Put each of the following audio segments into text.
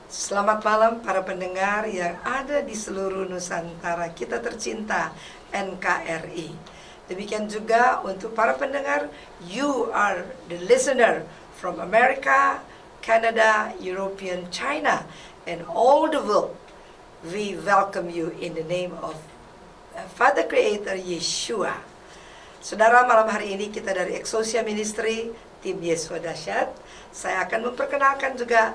Selamat malam para pendengar yang ada di seluruh Nusantara kita tercinta NKRI. Demikian juga untuk para pendengar, you are the listener from America, Canada, European, China, and all the world. We welcome you in the name of Father Creator Yeshua. Saudara, malam hari ini kita dari Exousia Ministry, tim Yesua Dahsyat. Saya akan memperkenalkan juga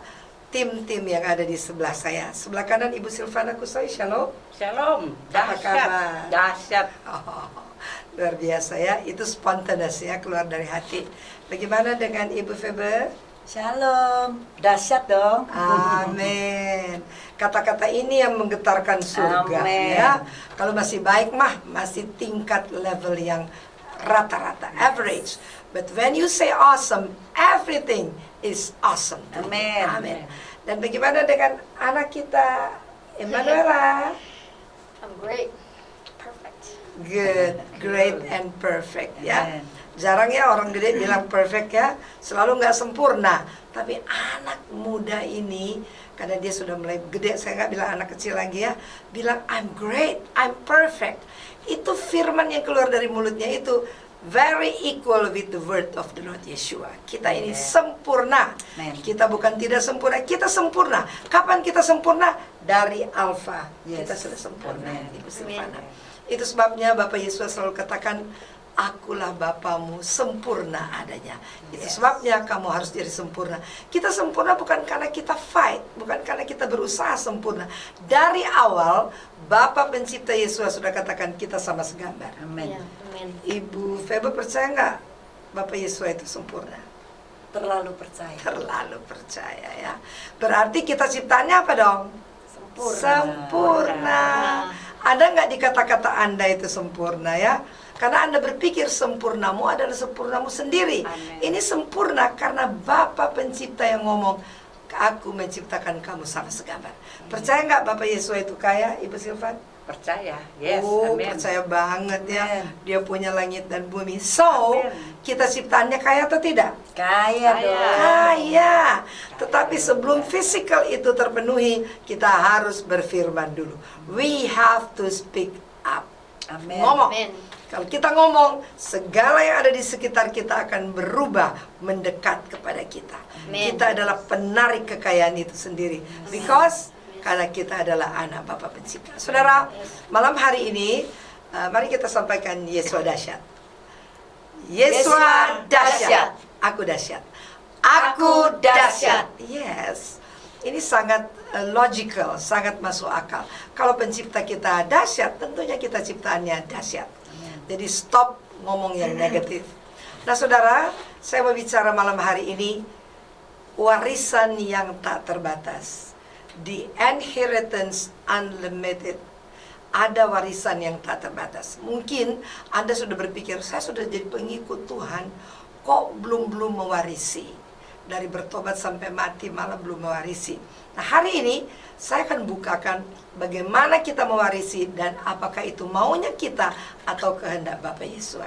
tim-tim yang ada di sebelah saya. Sebelah kanan Ibu Silvana Kusoi, shalom. Shalom, Apa kabar? dahsyat. Oh, luar biasa ya, itu spontaneous ya, keluar dari hati. Bagaimana dengan Ibu Febe? Shalom, dahsyat dong. Amin. Kata-kata ini yang menggetarkan surga. Amin. Ya. Kalau masih baik mah masih tingkat level yang rata-rata, average. But when you say awesome, everything is awesome. Amin. Amin. Dan bagaimana dengan anak kita, Emanuela? I'm great. Perfect. Good, great and perfect ya. Amen. Jarang ya orang gede bilang perfect ya, selalu nggak sempurna. Tapi anak muda ini, karena dia sudah mulai gede, saya nggak bilang anak kecil lagi ya, bilang I'm great, I'm perfect. Itu firman yang keluar dari mulutnya itu very equal with the word of the Lord Yeshua. Kita ini sempurna. Amen. Kita bukan tidak sempurna, kita sempurna. Kapan kita sempurna? Dari Alfa. Yes. Kita sudah sempurna, Amen. Ibu Silvana. Itu sebabnya Bapak Yesus selalu katakan, akulah Bapamu sempurna adanya. Itu sebabnya kamu harus jadi sempurna. Kita sempurna bukan karena kita fight, bukan karena kita berusaha sempurna. Dari awal Bapa pencipta Yesus sudah katakan kita sama segambar. Amin. Yeah, amen. Ibu Febe percaya nggak Bapak Yesus itu sempurna? Terlalu percaya. Terlalu percaya ya. Berarti kita ciptaannya apa dong? Sempurna. Sempurna. Ada nggak di kata-kata Anda itu sempurna ya? Karena Anda berpikir sempurnamu adalah sempurnamu sendiri. Amen. Ini sempurna karena Bapa pencipta yang ngomong, aku menciptakan kamu sama segambar. Percaya nggak Bapak Yesus itu kaya, Ibu Silvan? Percaya, yes, Oh, amin. percaya banget ya. Amen. Dia punya langit dan bumi. So, Amin. kita ciptaannya kaya atau tidak? Kaya Kaya. dong. Kaya. Tetapi sebelum physical itu terpenuhi, kita harus berfirman dulu. We have to speak up. Amin. Ngomong. Amen. Kalau kita ngomong, segala yang ada di sekitar kita akan berubah mendekat kepada kita. Amen. Kita adalah penarik kekayaan itu sendiri. Because karena kita adalah anak Bapa pencipta. Saudara, malam hari ini mari kita sampaikan Yesua Dahsyat. Yesua dahsyat. Aku dahsyat. Aku dahsyat. Yes. Ini sangat logical, sangat masuk akal. Kalau pencipta kita dahsyat, tentunya kita ciptaannya dahsyat. Jadi stop ngomong yang negatif. Nah saudara, saya mau bicara malam hari ini warisan yang tak terbatas. The inheritance unlimited. Ada warisan yang tak terbatas. Mungkin Anda sudah berpikir, saya sudah jadi pengikut Tuhan, kok belum mewarisi. Dari bertobat sampai mati malah belum mewarisi. Nah hari ini saya akan bukakan bagaimana kita mewarisi dan apakah itu maunya kita atau kehendak Bapa Yesus.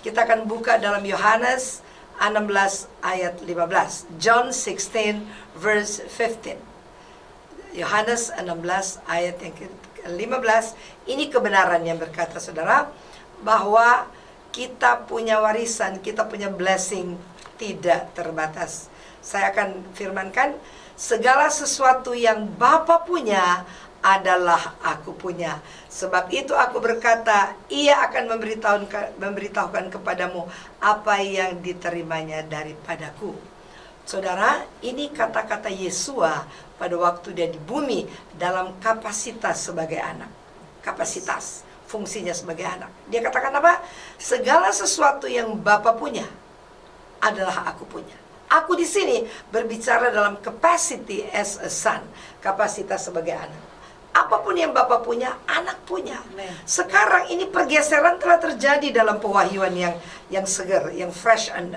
Kita akan buka dalam Yohanes 16 ayat 15. John 16 verse 15. Yohanes 16 ayat yang ke-15. Ini kebenaran yang berkata saudara, bahwa kita punya warisan, kita punya blessing tidak terbatas. Saya akan firmankan, segala sesuatu yang Bapa punya adalah aku punya. Sebab itu aku berkata, ia akan memberitahukan kepadamu apa yang diterimanya daripadaku. Saudara, ini kata-kata Yesua pada waktu dia di bumi dalam kapasitas sebagai anak. Kapasitas, fungsinya sebagai anak. Dia katakan apa? Segala sesuatu yang Bapa punya adalah aku punya. Aku di sini berbicara dalam capacity as a son, kapasitas sebagai anak. Apapun yang Bapak punya, anak punya. Amen. Sekarang ini pergeseran telah terjadi dalam pewahyuan yang segar, yang fresh and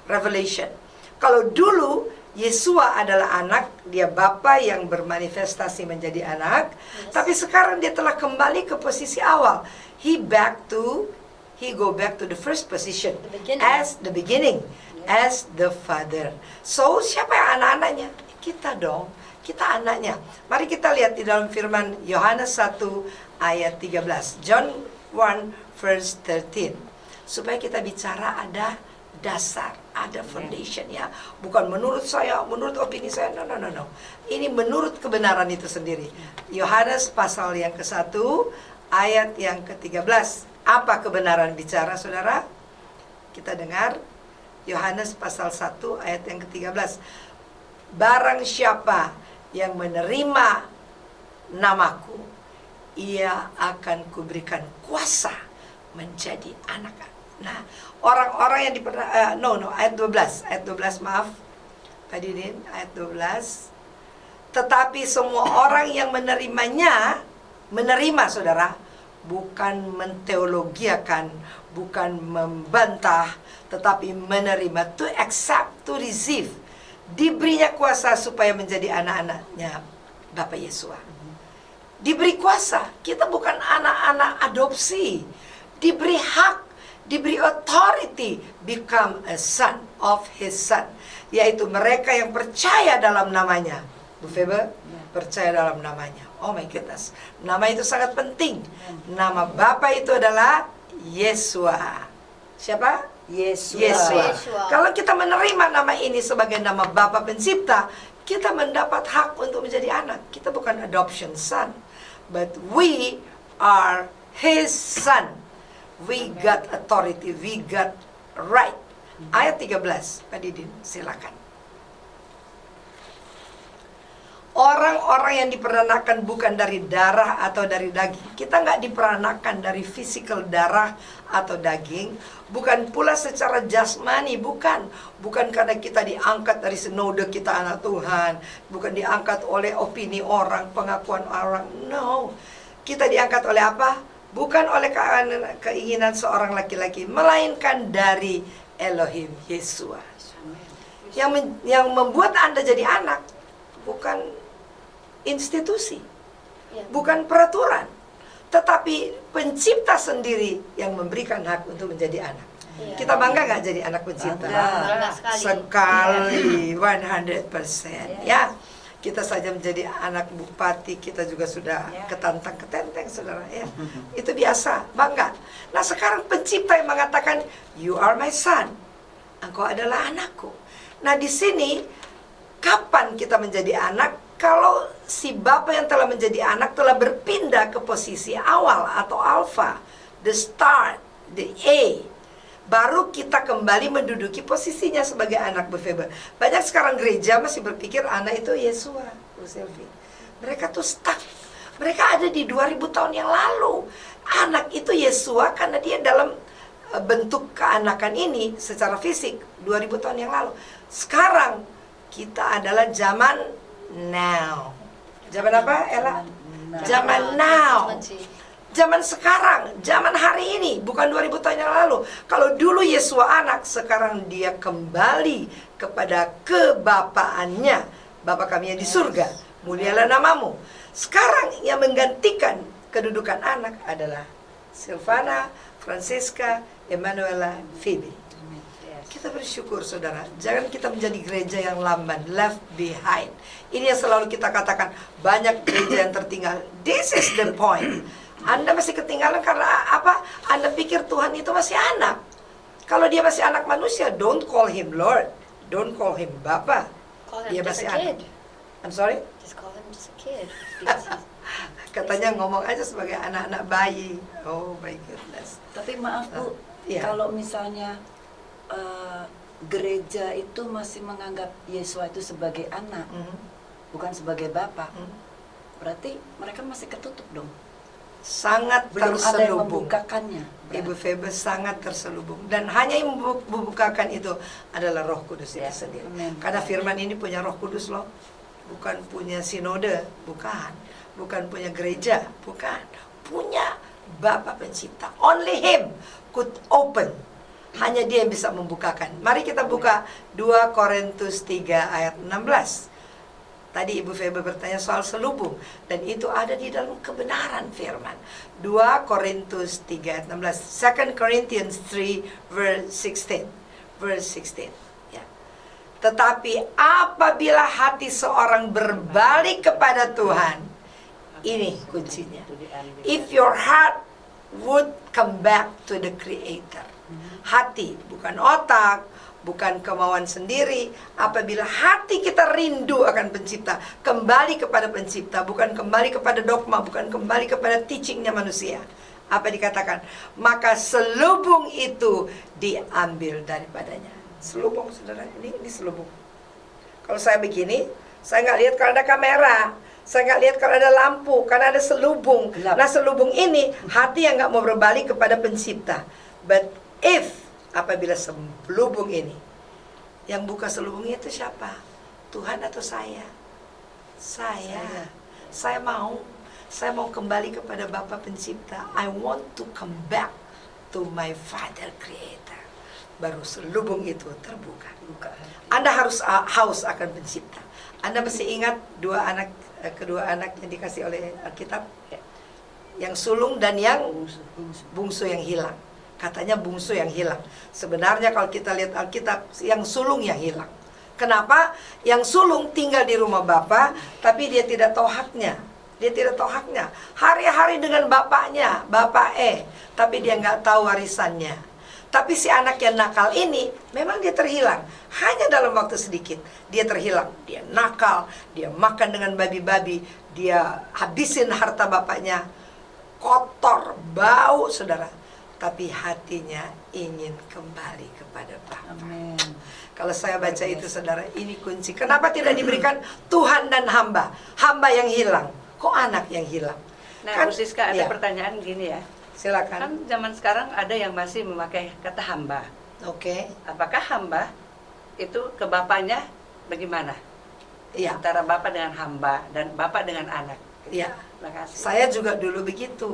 revelation. Kalau dulu Yesua adalah anak, dia Bapa yang bermanifestasi menjadi anak, tapi sekarang dia telah kembali ke posisi awal. He go back to the first position, The beginning. as the beginning, as the Father. So siapa yang anak-anaknya? Kita dong. Kita anaknya. Mari kita lihat di dalam firman Yohanes 1 ayat 13. John 1 verse 13. Supaya kita bicara ada dasar, ada foundation ya. Bukan menurut saya, menurut opini saya. No. Ini menurut kebenaran itu sendiri. Yohanes pasal yang ke-1 ayat yang ke-13. Apa kebenaran bicara, saudara? Kita dengar Yohanes pasal 1 ayat yang ke-13. Barang siapa yang menerima namaku, ia akan kuberikan kuasa menjadi anak. Nah, orang-orang yang ayat 12 maaf Pak Didin, ayat 12. Tetapi semua orang yang menerima saudara, bukan menteologiakan, bukan membantah, tetapi menerima, to accept, to receive. Diberinya kuasa supaya menjadi anak-anaknya Bapak Yesua. Diberi kuasa, kita bukan anak-anak adopsi. Diberi hak, diberi authority, become a son of his son. Yaitu mereka yang percaya dalam namanya. Bu Febe, percaya dalam namanya. Oh my goodness, nama itu sangat penting. Nama Bapa itu adalah Yesua. Siapa? Yesua. Kalau kita menerima nama ini sebagai nama Bapa Pencipta, kita mendapat hak untuk menjadi anak. Kita bukan adoption son, but we are his son. We got authority, we got right. Ayat 13, Pak Didin, silakan. Orang-orang yang diperanakan bukan dari darah atau dari daging. Kita nggak diperanakan dari physical darah atau daging. Bukan pula secara jasmani, bukan. Bukan karena kita diangkat dari sinode kita anak Tuhan. Bukan diangkat oleh opini orang, pengakuan orang. No. Kita diangkat oleh apa? Bukan oleh keinginan seorang laki-laki, melainkan dari Elohim, Yesua. Yang membuat Anda jadi anak bukan institusi, bukan peraturan, tetapi pencipta sendiri yang memberikan hak untuk menjadi anak. Kita bangga nggak jadi anak pencipta? Bangga Sekali, 100%. Ya, kita saja menjadi anak bupati, kita juga sudah ketantang-ketenteng, saudara. Ya, itu biasa, bangga. Nah, sekarang pencipta yang mengatakan, you are my son, engkau adalah anakku. Nah, di sini kapan kita menjadi anak? Kalau si Bapa yang telah menjadi anak telah berpindah ke posisi awal atau alpha, the start, the A, baru kita kembali menduduki posisinya sebagai anak befebe. Banyak sekarang gereja masih berpikir anak itu Yesua, Bu Selvi. Mereka tuh stuck. Mereka ada di 2000 tahun yang lalu. Anak itu Yesua karena dia dalam bentuk keanakan ini secara fisik 2000 tahun yang lalu. Sekarang kita adalah zaman now. Zaman apa, Ella? Zaman now. Zaman sekarang, zaman hari ini, bukan 2000 tahun yang lalu. Kalau dulu Yesua anak, sekarang dia kembali kepada kebapaannya. Bapa kami yang di surga, mulialah namamu. Sekarang yang menggantikan kedudukan anak adalah Silvana, Francisca, Emanuela, Phoebe. Kita bersyukur, saudara. Jangan kita menjadi gereja yang lamban, left behind. Ini yang selalu kita katakan, banyak gereja yang tertinggal. This is the point. Anda masih ketinggalan karena apa? Anda pikir Tuhan itu masih anak. Kalau dia masih anak manusia, don't call him Lord, don't call him Bapa. Call Dia him just masih a anak. kid. I'm sorry? Just call him just a kid. Because Katanya ngomong aja sebagai anak-anak bayi. Oh my goodness. Tapi maaf Bu, Iya. kalau misalnya gereja itu masih menganggap Yesua itu sebagai anak, bukan sebagai Bapa, berarti mereka masih ketutup dong. Sangat Belum ada yang terselubung. membukakannya. Ibu Febe sangat terselubung. Dan hanya yang membukakan itu adalah Roh Kudus itu sendiri. Amen. Karena firman ini punya Roh Kudus loh. Bukan punya sinode, bukan. Bukan punya gereja, bukan. Punya Bapa Pencipta. Only Him could open. Hanya Dia yang bisa membukakan. Mari kita buka 2 Korintus 3 ayat 16. Tadi Ibu Febe bertanya soal selubung, dan itu ada di dalam kebenaran firman. 2 Korintus 3 ayat 16. 2 Corinthians 3 verse 16. Verse 16. Ya. Tetapi apabila hati seorang berbalik kepada Tuhan, ini kuncinya. If your heart would come back to the Creator. Hati, bukan otak, bukan kemauan sendiri. Apabila hati kita rindu akan pencipta, kembali kepada pencipta, bukan kembali kepada dogma, bukan kembali kepada teachingnya manusia. Apa dikatakan? Maka selubung itu diambil daripadanya. Selubung, saudara, ini selubung. Kalau saya begini, saya nggak lihat kalau ada kamera, saya nggak lihat kalau ada lampu, karena ada selubung. Gelap. Nah, selubung ini hati yang nggak mau berbalik kepada pencipta. But if apabila selubung ini, yang buka selubungnya itu siapa? Tuhan atau saya? Saya mau kembali kepada Bapa Pencipta. I want to come back to my Father Creator. Baru selubung itu terbuka. Anda harus haus akan Pencipta. Anda mesti ingat kedua anak yang dikasih oleh Alkitab, yang sulung dan yang bungsu yang hilang. Katanya bungsu yang hilang. Sebenarnya kalau kita lihat Alkitab, yang sulung yang hilang. Kenapa? Yang sulung tinggal di rumah Bapa, tapi dia tidak tahu haknya. Dia tidak tahu haknya. Hari-hari dengan bapaknya, bapak tapi dia nggak tahu warisannya. Tapi si anak yang nakal ini, memang dia terhilang. Hanya dalam waktu sedikit, dia terhilang. Dia nakal, dia makan dengan babi-babi, dia habisin harta bapaknya. Kotor, bau, saudara. Tapi hatinya ingin kembali kepada Bapa. Amin. Kalau saya baca itu, saudara, ini kunci. Kenapa tidak diberikan Tuhan dan hamba? Hamba yang hilang. Kok anak yang hilang? Nah, Bu Siska, ada ya, pertanyaan gini ya. silakan. Kan zaman sekarang ada yang masih memakai kata hamba. Oke. Apakah hamba itu ke bapaknya bagaimana? Iya. Antara bapak dengan hamba dan bapak dengan anak. Iya. Terima kasih. Saya juga dulu begitu.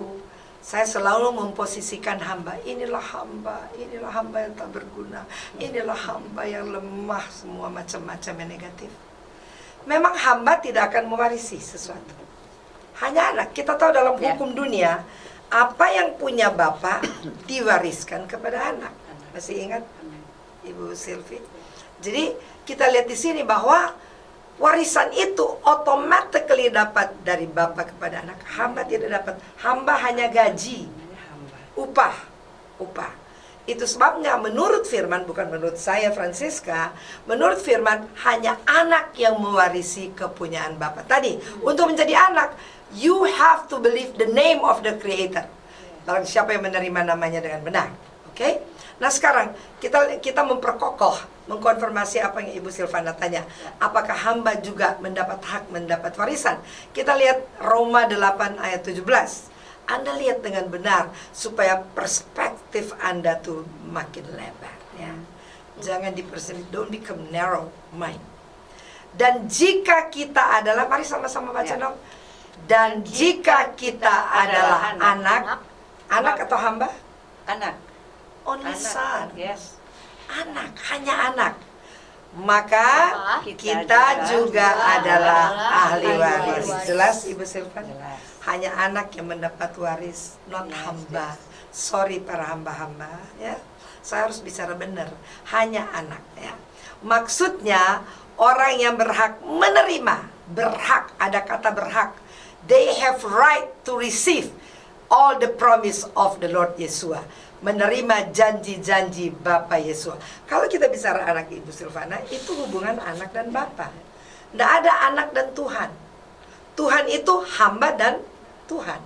Saya selalu memposisikan hamba. Inilah hamba yang tak berguna. Inilah hamba yang lemah, semua macam-macam yang negatif. Memang hamba tidak akan mewarisi sesuatu. Hanya anak. Kita tahu dalam hukum dunia, apa yang punya bapak diwariskan kepada anak. Masih ingat Ibu Sylvie? Jadi kita lihat di sini bahwa warisan itu automatically dapat dari bapak kepada anak. Hamba tidak dapat. Hamba hanya gaji, upah. Itu sebabnya menurut firman, bukan menurut saya Francisca, menurut firman hanya anak yang mewarisi kepunyaan bapak. Tadi, untuk menjadi anak, you have to believe the name of the Creator. Barang siapa yang menerima namanya dengan benar. Oke? Nah sekarang kita memperkokoh, mengkonfirmasi apa yang Ibu Silvana tanya. Apakah hamba juga mendapat hak, mendapat warisan? Kita lihat Roma 8 ayat 17. Anda lihat dengan benar supaya perspektif Anda tuh makin lebar, ya. Jangan dipersempit, don't become narrow mind. Dan jika kita adalah, mari sama-sama baca dong. Dan jika kita adalah anak atau hamba? Anak. Only son. Yes. Anak, hanya anak. Maka Kita kita juga adalah ahli waris. waris. Jelas Ibu Silvan? Jelas. Hanya anak yang mendapat waris, not Yes, hamba. yes. Sorry para hamba-hamba, ya. Saya harus bicara benar. Hanya anak, ya. Maksudnya orang yang berhak menerima, berhak, ada kata berhak. They have right to receive all the promise of the Lord Yeshua. Menerima janji-janji Bapa Yesua. Kalau kita bicara anak Ibu Silvana, itu hubungan anak dan Bapa. Tidak ada anak dan Tuhan. Tuhan itu hamba dan Tuhan.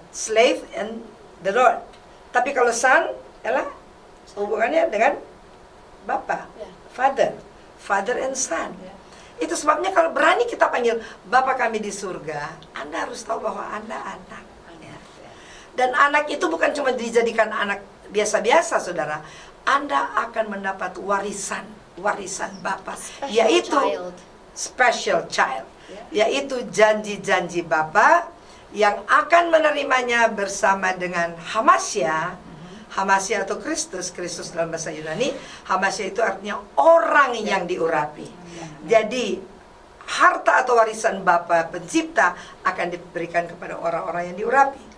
Slave and the Lord. Tapi kalau son, adalah hubungannya dengan Bapa, Father and Son. Itu sebabnya kalau berani kita panggil Bapa kami di surga, Anda harus tahu bahwa Anda anak. Dan anak itu bukan cuma dijadikan anak biasa-biasa, saudara. Anda akan mendapat warisan Bapa, yaitu special child, yaitu janji-janji Bapa yang akan menerimanya bersama dengan Hamasya. Hamasya atau Kristus dalam bahasa Yunani. Hamasya itu artinya orang yang diurapi. Jadi harta atau warisan Bapa Pencipta akan diberikan kepada orang-orang yang diurapi.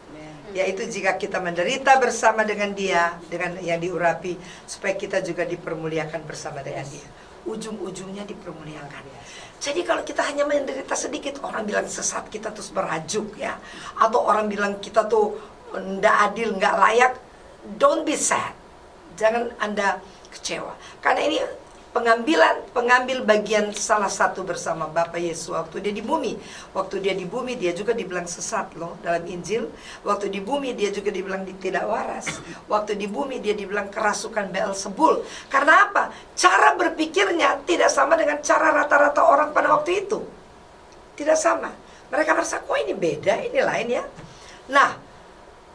Yaitu jika kita menderita bersama dengan dia, dengan yang diurapi, supaya kita juga dipermuliakan bersama dengan dia. Ujung-ujungnya dipermuliakan. Jadi kalau kita hanya menderita sedikit, orang bilang sesat, kita terus berajuk ya. Atau orang bilang kita tuh nggak adil, nggak layak. Don't be sad. Jangan Anda kecewa. Karena ini pengambil bagian salah satu bersama Bapa Yesus waktu dia di bumi. Waktu dia di bumi dia juga dibilang sesat loh dalam Injil. Waktu di bumi dia juga dibilang tidak waras. Waktu di bumi dia dibilang kerasukan Beelzebul. Karena apa? Cara berpikirnya tidak sama dengan cara rata-rata orang pada waktu itu. Tidak sama. Mereka merasa kok ini beda, ini lain ya. Nah,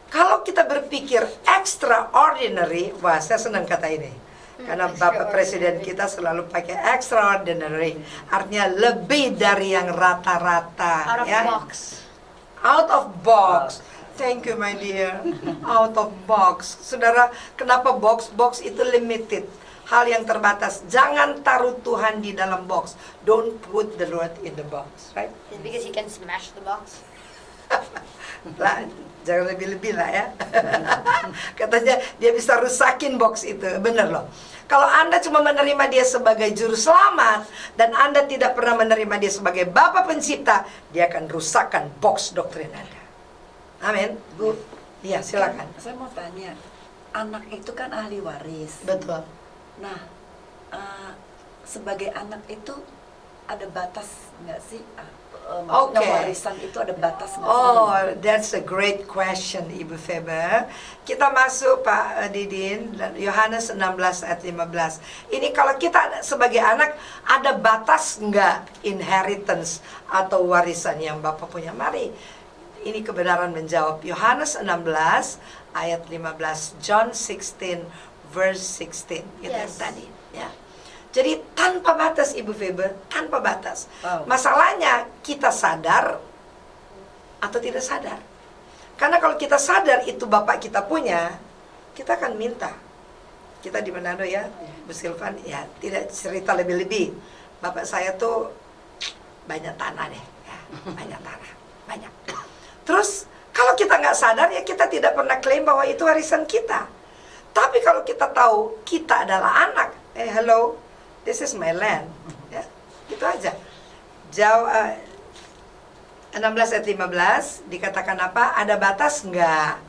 kalau kita berpikir extraordinary, wah saya senang kata ini. Karena Bapak Presiden kita selalu pakai extraordinary, artinya lebih dari yang rata-rata. Out of ya. box. Out of box. Thank you my dear. Out of box. Saudara, kenapa box? Box itu limited. Hal yang terbatas. Jangan taruh Tuhan di dalam box. Don't put the Lord in the box, right? It's because he can smash the box. Lah, jangan lebih-lebih lah ya. Katanya dia bisa rusakin box itu. Bener loh. Kalau Anda cuma menerima dia sebagai juru selamat dan Anda tidak pernah menerima dia sebagai Bapa Pencipta, dia akan rusakkan box doktrin Anda. Amin. Bu, Iya, silakan. saya mau tanya, anak itu kan ahli waris. Betul. Nah, sebagai anak itu ada batas nggak sih? Maksudnya Oke. warisan itu ada batas nggak sih? Oh, that's a great question, Ibu Feber. Kita masuk Pak Didin, Yohanes 16 ayat 15. Ini kalau kita sebagai anak, ada batas nggak inheritance atau warisan yang Bapak punya? Mari, ini kebenaran menjawab. Yohanes 16 ayat 15, John 16 verse 16. Itu yang Yes. tadi, ya. Jadi tanpa batas Ibu Feber, tanpa batas. Wow. Masalahnya kita sadar atau tidak sadar. Karena kalau kita sadar itu Bapak kita punya, kita akan minta. Kita di Manado ya, Bu Silvan, ya tidak cerita lebih-lebih. Bapak saya tuh banyak tanah deh, ya, banyak tanah, banyak. Terus kalau kita nggak sadar ya kita tidak pernah klaim bahwa itu warisan kita. Tapi kalau kita tahu kita adalah anak, hello, this is my land, ya, gitu aja. Jauh 16 ayat 15 dikatakan apa? Ada batas enggak?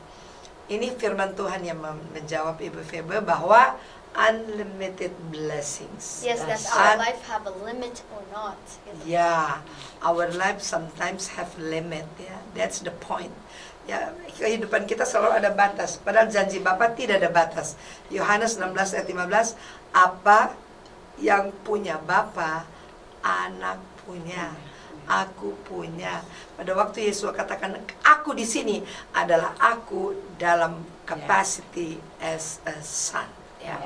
Ini firman Tuhan yang menjawab Ibu Febe bahwa unlimited blessings. Yes, does Un- our life have a limit or not? Yeah, our life sometimes have limit. Ya, that's the point. Ya, kehidupan kita selalu ada batas. Padahal janji Bapa tidak ada batas. Yohanes 16 ayat 15, apa yang punya Bapa, anak punya, aku punya. Pada waktu Yesus katakan, aku di sini adalah aku dalam capacity as a son. Ya.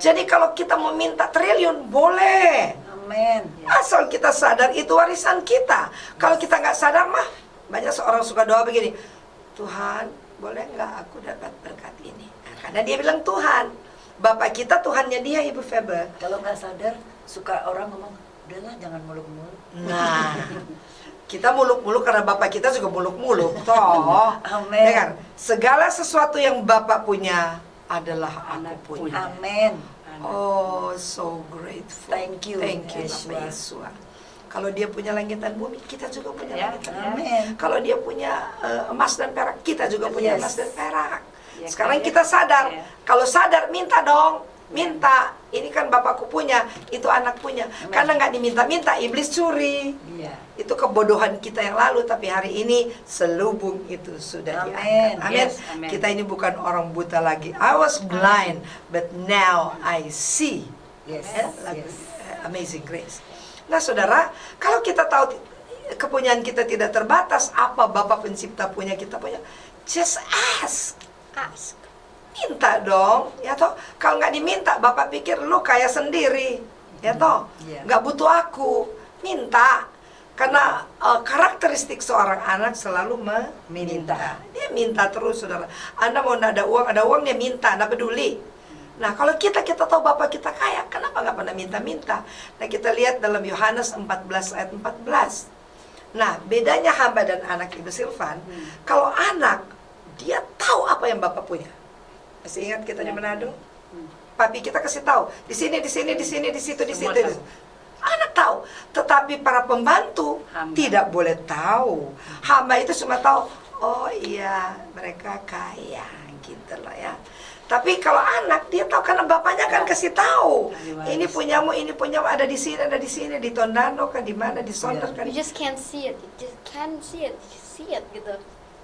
Jadi kalau kita mau minta triliun, boleh. Amin. Asal kita sadar itu warisan kita. Kalau kita nggak sadar mah, banyak seorang suka doa begini, Tuhan, boleh nggak aku dapat berkat ini? Nah, karena dia bilang Tuhan. Bapak kita Tuhannya dia, Ibu Feber. Kalau nggak sadar, suka orang ngomong, udahlah jangan muluk-muluk. Nah, kita muluk-muluk karena Bapak kita juga muluk-muluk. Toh, Amin. ya kan? Segala sesuatu yang Bapak punya adalah aku punya. Amin. Oh, so grateful. Thank you, Thank you, Yeshua. Bapak Yesua. Kalau dia punya langit dan bumi, kita juga punya Ya, langit dan ya. bumi. Amin. Kalau dia punya emas dan perak, kita juga punya Yes. emas dan perak. Ya, Sekarang kan, kita sadar. ya. Kalau sadar, minta dong. Minta. Ini kan Bapakku punya, itu anak punya. Amin. Karena nggak diminta-minta, iblis curi. Iya. Itu kebodohan kita yang lalu, tapi hari ini selubung itu sudah Amin. diangkat. Amin. Yes, amin. Kita ini bukan orang buta lagi. I was blind, but now I see. Yes. Ya, lagu Yes. Amazing Grace. Nah, saudara, kalau kita tahu kepunyaan kita tidak terbatas, apa Bapa Pencipta punya, kita punya, just ask. Ask. Minta dong, ya toh. Kalau nggak diminta, Bapak pikir lu kaya sendiri, ya toh. Iya. Nggak butuh aku, minta. Karena karakteristik seorang anak selalu meminta. Dia minta terus, saudara. Anda mau ada uang dia minta, nggak peduli. Nah, kalau kita tahu Bapak kita kaya, kenapa nggak pernah minta-minta? Nah, kita lihat dalam Yohanes 14 ayat 14. Nah, bedanya hamba dan anak Ibu Silvan, kalau anak dia tahu apa yang Bapak punya. Masih ingat kita di Manado? Papi kita kasih tahu, di sini, di sini, di sini, di situ, di Semua situ. tahu. Anak tahu, tetapi para pembantu Hamba. tidak boleh tahu. Hamba itu cuma tahu, oh iya mereka kaya, gitu loh ya. Tapi kalau anak dia tahu karena bapaknya kan kasih tahu. Ahli waris. Ini punyamu, ada di sini, di Tondano kan, di mana, di Sonder kan. You just can't see it. You just can't see it. You just see it gitu.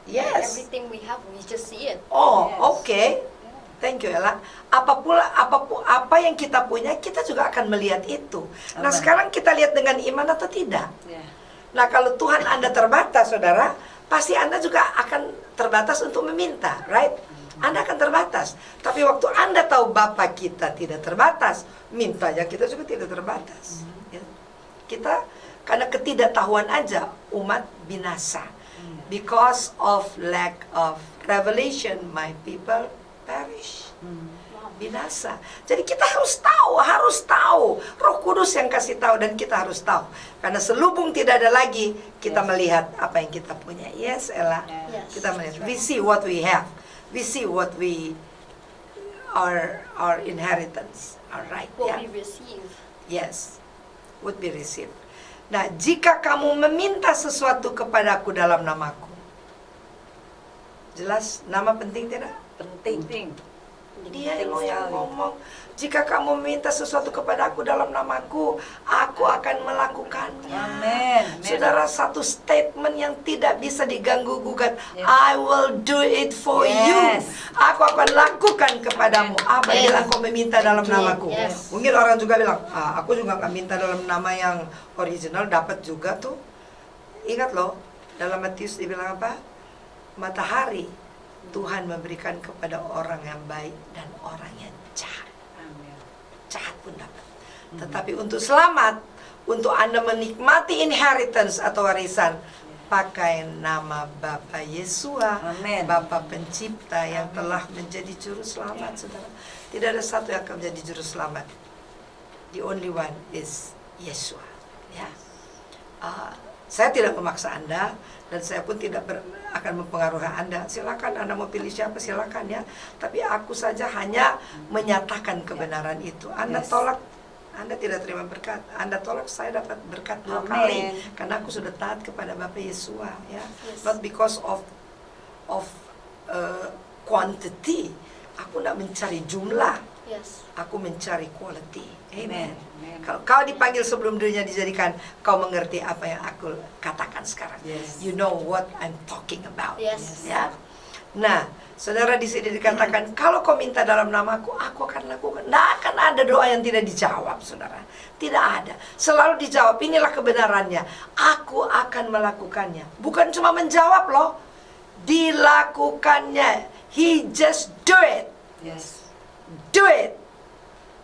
Yes. Everything we have, we just see it. Oh, Yes. oke. Thank you, Ella. Apa yang kita punya, kita juga akan melihat itu. Nah, Amen. sekarang kita lihat dengan iman atau tidak. Ya. Nah, kalau Tuhan Anda terbatas, saudara, pasti Anda juga akan terbatas untuk meminta, right? Anda akan terbatas. Tapi waktu Anda tahu Bapa kita tidak terbatas, mintanya kita juga tidak terbatas. Ya. Kita, karena ketidaktahuan aja, umat binasa. Because of lack of revelation, my people perish. Binasa. Jadi kita harus tahu. Roh Kudus yang kasih tahu dan kita harus tahu. Karena selubung tidak ada lagi, kita Yes. melihat apa yang kita punya. Yes, Ella. Yes. Kita melihat. We see what we have. We see what we our inheritance. All right. What Yeah. we receive. Yes, would be received. Nah, jika kamu meminta sesuatu kepadaku dalam namaku, jelas nama penting tidak? Penting. Dia Penting yang sekali. ngomong, jika kamu meminta sesuatu kepadaku dalam namaku, aku akan melakukannya. Amin. Saudara, satu statement yang tidak bisa diganggu gugat. Yes. I will do it for Yes. you. Aku akan lakukan kepadamu apa Yes. yang kau meminta dalam namaku. Yes. Mungkin orang juga bilang, aku juga nggak minta dalam nama yang original, dapat juga tuh. Ingat loh, dalam Matius dibilang apa? Matahari Tuhan memberikan kepada orang yang baik dan orang yang jahat. Amin. Jahat pun dapat. Tetapi untuk selamat, untuk Anda menikmati inheritance atau warisan, pakai nama Bapa Yesua, Amin. Bapa Pencipta yang telah menjadi juru selamat, saudara. Tidak ada satu yang akan menjadi juru selamat. The only one is Yesua. Ya. Saya tidak memaksa Anda dan saya pun tidak akan mempengaruhi Anda. Silakan Anda mau pilih siapa, silakan ya. Tapi aku saja hanya menyatakan kebenaran itu. Anda Yes. tolak, Anda tidak terima berkat. Anda tolak, saya dapat berkat 2 Amin. kali karena aku sudah taat kepada Bapa Yesua ya. Yes. Not because of quantity. Aku tidak mencari jumlah. Yes. Aku mencari quality. Amen. Amen. Kalau kau dipanggil sebelum dunia dijadikan, kau mengerti apa yang aku katakan sekarang. Yes. You know what I'm talking about. Yes. Ya. Nah, saudara di sini dikatakan, kalau kau minta dalam namaku, aku akan lakukan. Tidak akan ada doa yang tidak dijawab, saudara. Tidak ada. Selalu dijawab. Inilah kebenarannya. Aku akan melakukannya. Bukan cuma menjawab loh. Dilakukannya. He just do it. Yes. Do it.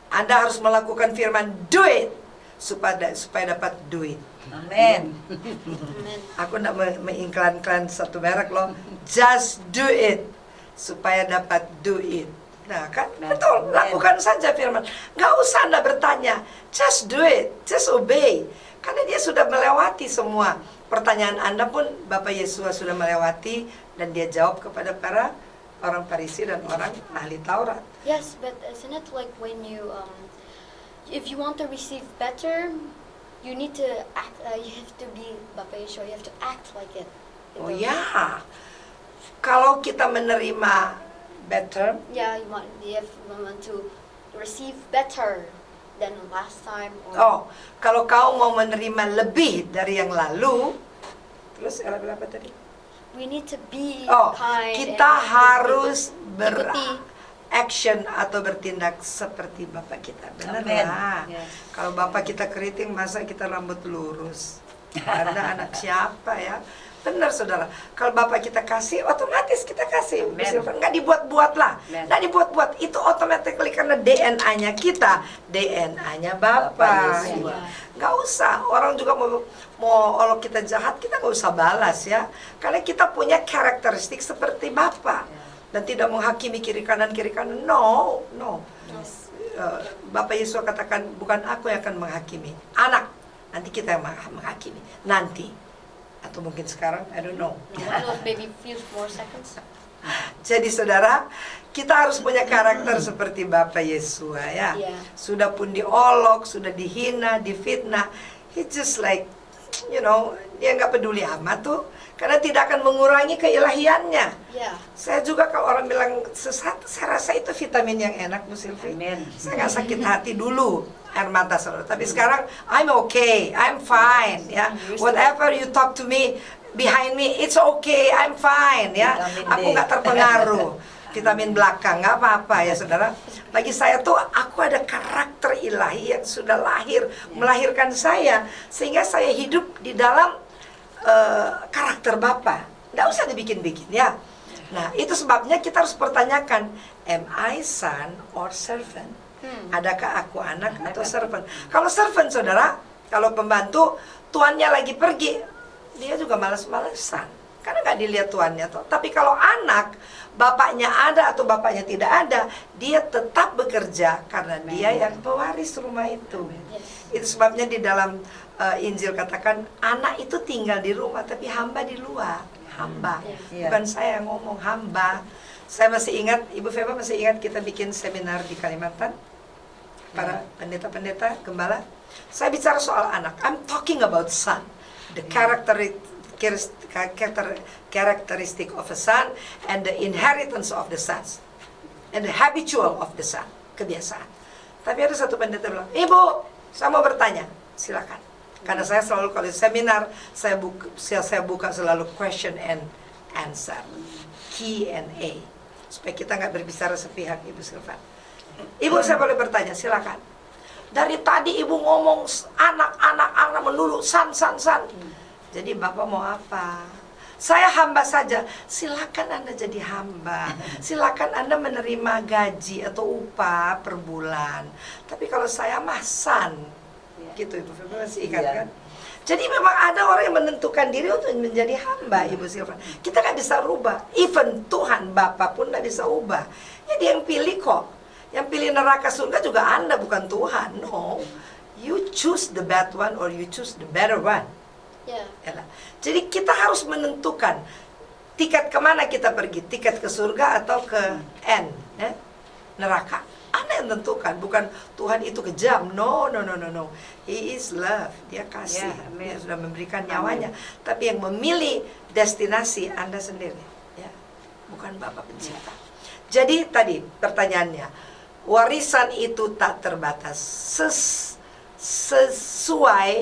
Anda harus melakukan firman do it supaya dapat duit. Amin. Amen. Aku tidak mengiklan-iklan satu merek loh. Just do it supaya dapat duit. Nah kan Amen. betul, Amen. lakukan saja firman. Nggak usah Anda bertanya, just do it, just obey. Karena dia sudah melewati semua pertanyaan Anda pun Bapak Yesus sudah melewati dan dia jawab kepada para orang Farisi dan orang ahli Taurat. Yes, but isn't it like when you, if you want to receive better, you need to act. You have to be Bapa Yeshua. You have to act like it. Oh ya, kalau kita menerima better, Yeah, you want to receive better than last time. Or oh, kalau kau mau menerima lebih dari yang lalu, terus Ella bilang apa tadi? we need to be Oh, kind. kita and harus ikuti. beraction atau bertindak seperti Bapak kita. Benar Amen. lah. Yes. Kalau Bapak kita keriting, masa kita rambut lurus? Anda anak siapa ya? Benar saudara. Kalau Bapak kita kasih, otomatis kita kasih. Amen. Nggak dibuat-buat lah. Amen. Nggak dibuat-buat. Itu automatically karena DNA-nya kita, DNA-nya Bapak. Bapak Yesus. Nggak usah. Orang juga mau kalau kita jahat, kita nggak usah balas ya. Karena kita punya karakteristik seperti Bapak. Dan tidak menghakimi kiri kanan. No. Yes. Bapak Yesus katakan, bukan aku yang akan menghakimi. Anak. Nanti kita yang menghakimi. Nanti. Atau mungkin sekarang, I don't know. No, maybe few more seconds. Jadi saudara, kita harus punya karakter seperti Bapak Yesua ya. Iya. Sudah pun diolok, sudah dihina, difitnah, he just like, you know, dia nggak peduli amat tuh, karena tidak akan mengurangi keilahiannya. Yeah. Saya juga kalau orang bilang sesat, saya rasa itu vitamin yang enak, Bu Sylvie. Amin. Saya nggak sakit hati dulu, air mata saudara. Tapi sekarang I'm okay, I'm fine ya. Whatever you talk to me behind me, it's okay, I'm fine ya. Vitamin D. Aku nggak terpengaruh. Vitamin belakang nggak apa-apa ya saudara. Bagi saya tuh aku ada karakter ilahi yang sudah melahirkan saya, sehingga saya hidup di dalam karakter Bapa. Nggak usah dibikin-bikin ya. Nah itu sebabnya kita harus pertanyakan, am I son or servant? Adakah aku anak atau servant? Kalau servant saudara, kalau pembantu, tuannya lagi pergi, dia juga malas-malesan, karena nggak dilihat tuannya toh. Tapi kalau anak, bapaknya ada atau bapaknya tidak ada, dia tetap bekerja karena dia yang pewaris rumah itu. Itu sebabnya di dalam Injil katakan, anak itu tinggal di rumah tapi hamba di luar. Hamba, bukan saya yang ngomong, hamba. Saya masih ingat, Ibu Feba masih ingat kita bikin seminar di Kalimantan, para pendeta-pendeta, gembala. Saya bicara soal anak. I'm talking about son, the characteristic of a son, and the inheritance of the sons, and the habitual of the son, kebiasaan. Tapi ada satu pendeta bilang, Ibu, saya mau bertanya, silakan. Karena saya selalu kalau seminar, saya buka selalu question and answer, Q&A, supaya kita nggak berbicara sepihak, Ibu Sylvan. Ibu, saya boleh bertanya, silakan. Dari tadi Ibu ngomong anak melulu, san. Jadi Bapak mau apa? Saya hamba saja. Silakan Anda jadi hamba. Silakan Anda menerima gaji atau upah per bulan. Tapi kalau saya mah san. Gitu Ibu Feba masih ingat kan? Jadi memang ada orang yang menentukan diri untuk menjadi hamba, Ibu Sylvan. Kita nggak bisa rubah. Even Tuhan Bapa pun nggak bisa ubah. Ya dia yang pilih kok. Yang pilih neraka surga juga Anda, bukan Tuhan. No, you choose the bad one or you choose the better one. Yeah. Jadi kita harus menentukan tiket kemana kita pergi, tiket ke surga atau ke neraka. Anda yang tentukan, bukan Tuhan itu kejam. No. He is love, dia kasih, dia sudah memberikan nyawanya. Tapi yang memilih destinasi Anda sendiri, ya, bukan Bapa Pencipta. Jadi tadi pertanyaannya, warisan itu tak terbatas, sesuai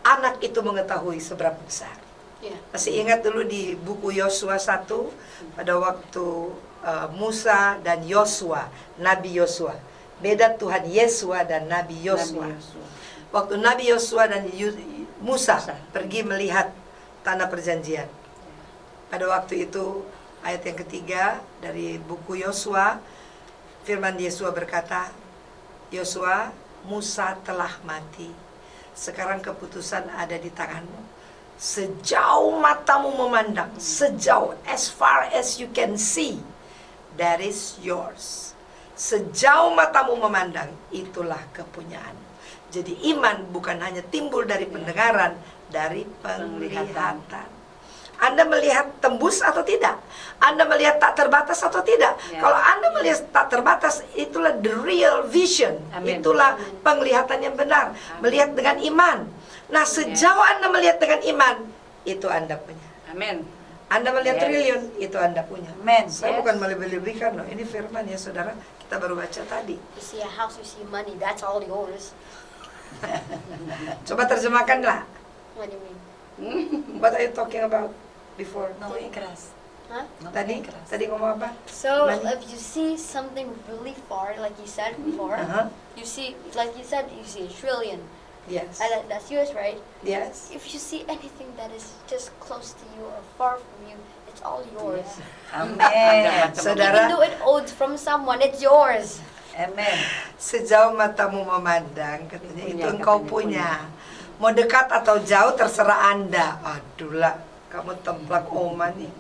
anak itu mengetahui seberapa besar. Masih ingat dulu di buku Yosua 1, pada waktu Musa dan Yosua, Nabi Yosua. Beda Tuhan Yesua dan Nabi Yosua. Waktu Nabi Yosua dan Musa pergi melihat tanah perjanjian. Pada waktu itu ayat yang ketiga dari buku Yosua, firman Yesua berkata, Yosua, Musa telah mati. Sekarang keputusan ada di tanganmu. Sejauh matamu memandang, sejauh, as far as you can see, that is yours. Sejauh matamu memandang, itulah kepunyaanmu. Jadi iman bukan hanya timbul dari pendengaran, dari penglihatan. Anda melihat tembus atau tidak? Anda melihat tak terbatas atau tidak? Kalau Anda melihat tak terbatas, itulah the real vision. Itulah penglihatan yang benar. Melihat dengan iman. Nah, sejauh Anda melihat dengan iman, itu Anda punya. Amin. Anda melihat triliun, itu Anda punya. Amen. Saya bukan melebih-lebihkan loh. Ini firman ya saudara, kita baru baca tadi. You see a house, you see money, that's all yours. Coba terjemahkanlah. What do you mean? What are you talking about before? No keras. Huh? Tadi ngomong apa? So Money? if you see something really far, like you said before, you see, like you said, you see a trillion. Yes. That's yours, right? Yes. If you see anything that is just close to you or far from you, it's all yours. Amen. Saudara, Even though it owed from someone, it's yours. Amen. sejauh matamu memandang, katanya itu Punya, engkau katanya punya. Mau dekat atau jauh terserah Anda. Aduh lah, kamu templak Oma nih.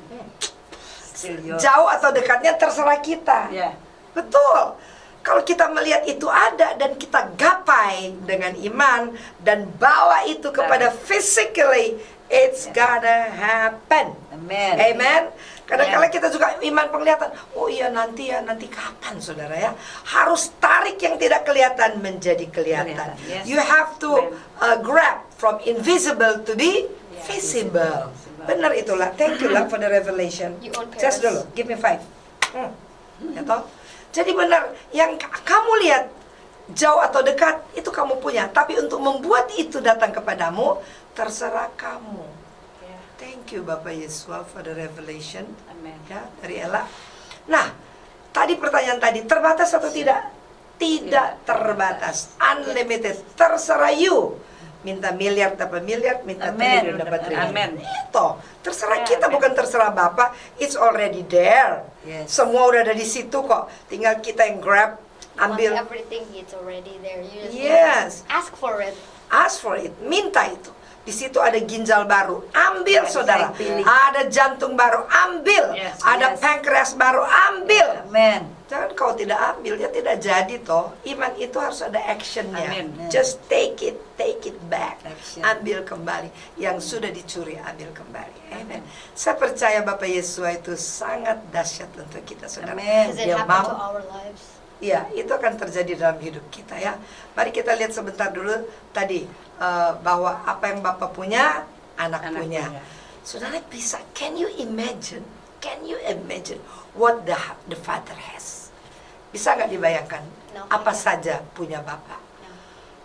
Jauh atau dekatnya terserah kita. Ya. Betul. Kalau kita melihat itu ada dan kita gapai dengan iman dan bawa itu kepada physically It's gonna happen. Amen. Amen. Kadang-kadang kita juga iman penglihatan. Oh iya nanti kapan saudara ya? Harus tarik yang tidak kelihatan menjadi kelihatan. Yes. You have to grab from invisible to the Yeah, visible. visible. Benar itulah. Thank you lah for the revelation. You own Just Paris. dulu, give me 5. Ya toh? Jadi benar, yang kamu lihat jauh atau dekat itu kamu punya. Tapi untuk membuat itu datang kepadamu, terserah kamu. Yeah. Thank you Bapak Yesua for the revelation. Amen. Ya, dari Ella. Nah, tadi pertanyaan tadi, terbatas atau tidak? Tidak terbatas. Unlimited. Terserah you. Minta miliar dapat miliar, minta Amen. triliun dapat triliun. Amen. Itu. Terserah Ya, kita, amen. bukan terserah Bapak. It's already there. Yes. Semua udah ada di situ kok. Tinggal kita yang grab, ambil. Want everything, it's already there. You just Yes. ask for it. Ask for it, minta itu. Di situ ada ginjal baru, ambil Yes, saudara. saya pilih. Ada jantung baru, ambil. Yes, Ada yes. pankreas baru, ambil. Amen. Jangan kau tidak ambil, ya tidak jadi toh. Iman itu harus ada actionnya. Amin. Just take it back. Action. Ambil kembali. Yang sudah dicuri, ambil kembali. Amen. Saya percaya Bapak Yesus itu sangat dahsyat untuk kita, saudara. Amen. Because it Dia happened to mau. our lives. Iya, itu akan terjadi dalam hidup kita ya. Mari kita lihat sebentar dulu tadi bahwa apa yang Bapak punya, anak punya. Saudara bisa, can you imagine what the father has? Bisa nggak dibayangkan No. apa saja punya Bapak? No.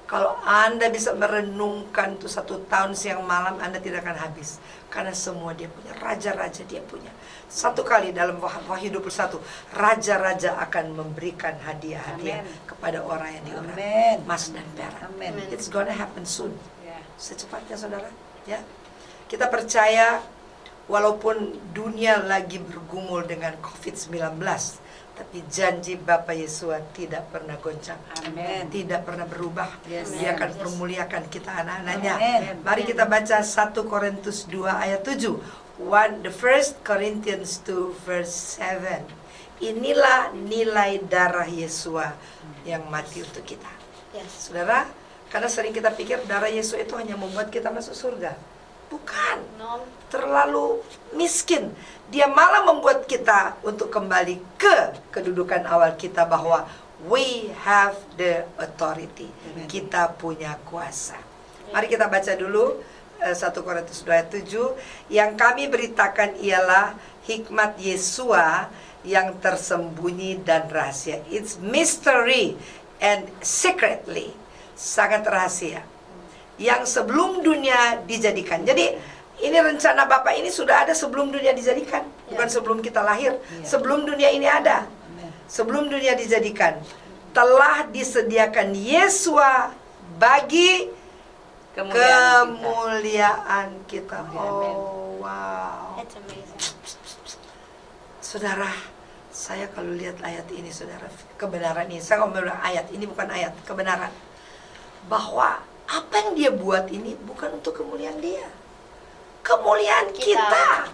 Kalau Anda bisa merenungkan tuh 1 tahun siang malam, Anda tidak akan habis. Karena semua dia punya, raja-raja dia punya. Satu kali dalam Wahyu 21, raja-raja akan memberikan hadiah-hadiah Amen. kepada orang yang diurapi. Amen. Emas dan perak. Amen. Amen. It's gonna happen soon. Yeah. Secepatnya saudara, ya. Kita percaya walaupun dunia lagi bergumul dengan COVID-19, tapi janji Bapak Yesus tidak pernah goncang. Amen. Tidak pernah berubah. Yes. Dia akan Yes. permuliakan kita anak-anaknya. Amen. Mari kita baca 1 Korintus 2 ayat 7. The first Corinthians 2 verse 7. Inilah nilai darah Yesua yang mati untuk kita. Yes. Saudara, karena sering kita pikir darah Yesus itu hanya membuat kita masuk surga. Bukan. No. Terlalu miskin. Dia malah membuat kita untuk kembali ke kedudukan awal kita bahwa we have the authority. Amen. Kita punya kuasa. Mari kita baca dulu 1 Korintus 2 ayat 7. Yang kami beritakan ialah hikmat Yesua yang tersembunyi dan rahasia. It's mystery and secretly. Sangat rahasia. Yang sebelum dunia dijadikan. Jadi ini rencana Bapak ini sudah ada sebelum dunia dijadikan. Bukan sebelum kita lahir. Sebelum dunia ini ada. Amen. Sebelum dunia dijadikan. Telah disediakan Yesua bagi kemuliaan kita. Oh, wow. It's amazing. Saudara, saya kalau lihat ayat ini, saudara, kebenaran ini, saya ngomong ayat ini bukan ayat, kebenaran. Bahwa apa yang dia buat ini bukan untuk kemuliaan dia. Kemuliaan kita.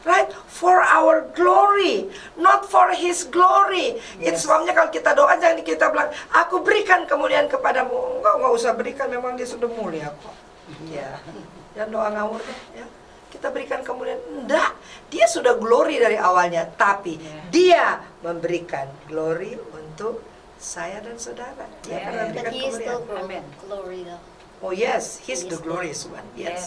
Right? For our glory, not for his glory. It's Yes. sebabnya kalau kita doa jangan kita bilang, aku berikan kemuliaan kepadamu. Enggak usah berikan, memang dia sudah mulia kok. Iya. Jangan doa ngawur deh ya. Kita berikan kemuliaan. Enggak, dia sudah glory dari awalnya, tapi dia memberikan glory untuk saya dan saudara. Dia akan memberikan But he is still Amen. kemuliaan. glory though. Oh yes, he's He the is glorious one. Yes. Yes.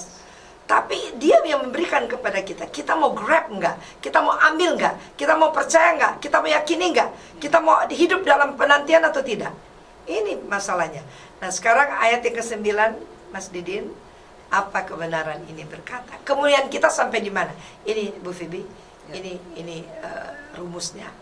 Tapi dia yang memberikan kepada kita. Kita mau grab enggak? Kita mau ambil enggak? Kita mau percaya enggak? Kita mau yakini enggak? Kita mau hidup dalam penantian atau tidak? Ini masalahnya. Nah sekarang ayat yang ke-9, Mas Didin, apa kebenaran ini berkata? Kemuliaan kita sampai di mana? Ini Bu Fibi, ini rumusnya.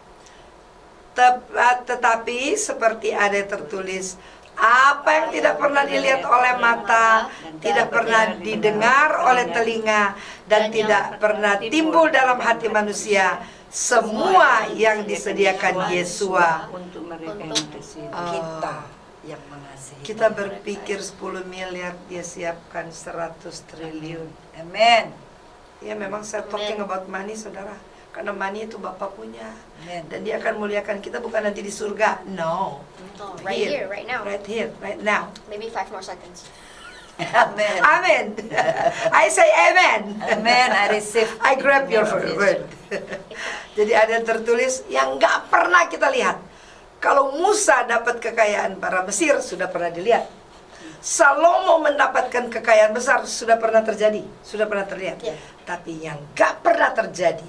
Tetapi seperti ada tertulis, apa yang tidak pernah dilihat oleh mata, tidak pernah didengar oleh telinga, dan tidak pernah timbul dalam hati manusia, semua yang disediakan Yesua. Untuk mereka yang bersih. Kita yang mengasihi. Kita berpikir 10 miliar, dia siapkan 100 triliun. Amen. Ya memang saya talking about money, saudara. Karena money itu Bapak punya. Amen. Dan dia akan muliakan kita bukan nanti di surga. No. No, right here, right now. Right here, right now. Maybe 5 more seconds. Amen. Amin. I say amen. Amen. I receive. I grab your Yes. word. Jadi ada tertulis yang nggak pernah kita lihat. Kalau Musa dapat kekayaan para Mesir sudah pernah dilihat. Salomo mendapatkan kekayaan besar sudah pernah terjadi, sudah pernah terlihat. Yeah. Tapi yang nggak pernah terjadi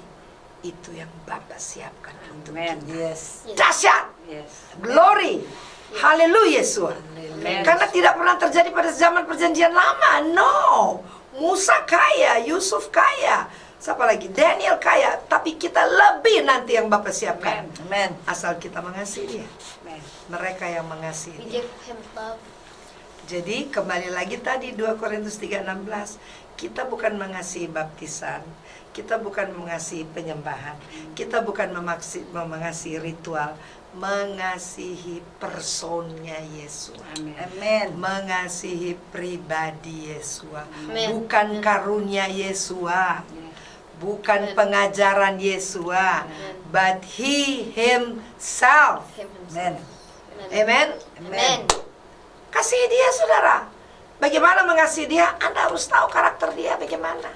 itu yang Bapa siapkan untuk Amen. kita. Yes. Yes. Dahsyat, Yes. glory, haleluya Yesus. Amen. Karena tidak pernah terjadi pada zaman perjanjian lama. No, Musa kaya, Yusuf kaya, siapa lagi? Daniel kaya. Tapi kita lebih nanti yang Bapa siapkan. Amen. Asal kita mengasihi Dia. Amen. Mereka yang mengasihi We Dia. give him love. Jadi kembali lagi tadi 2 Korintus 3:16, kita bukan mengasihi baptisan, kita bukan mengasihi penyembahan, kita bukan mengasihi ritual, mengasihi personnya Yesus. Amen. Amen. Mengasihi pribadi Yesus, Amen. bukan karunia Yesus, bukan Amen. pengajaran Yesus, but He Himself. Him Amen. himself. Amen. Amen. Kasih Dia, saudara. Bagaimana mengasihi Dia? Anda harus tahu karakter Dia bagaimana.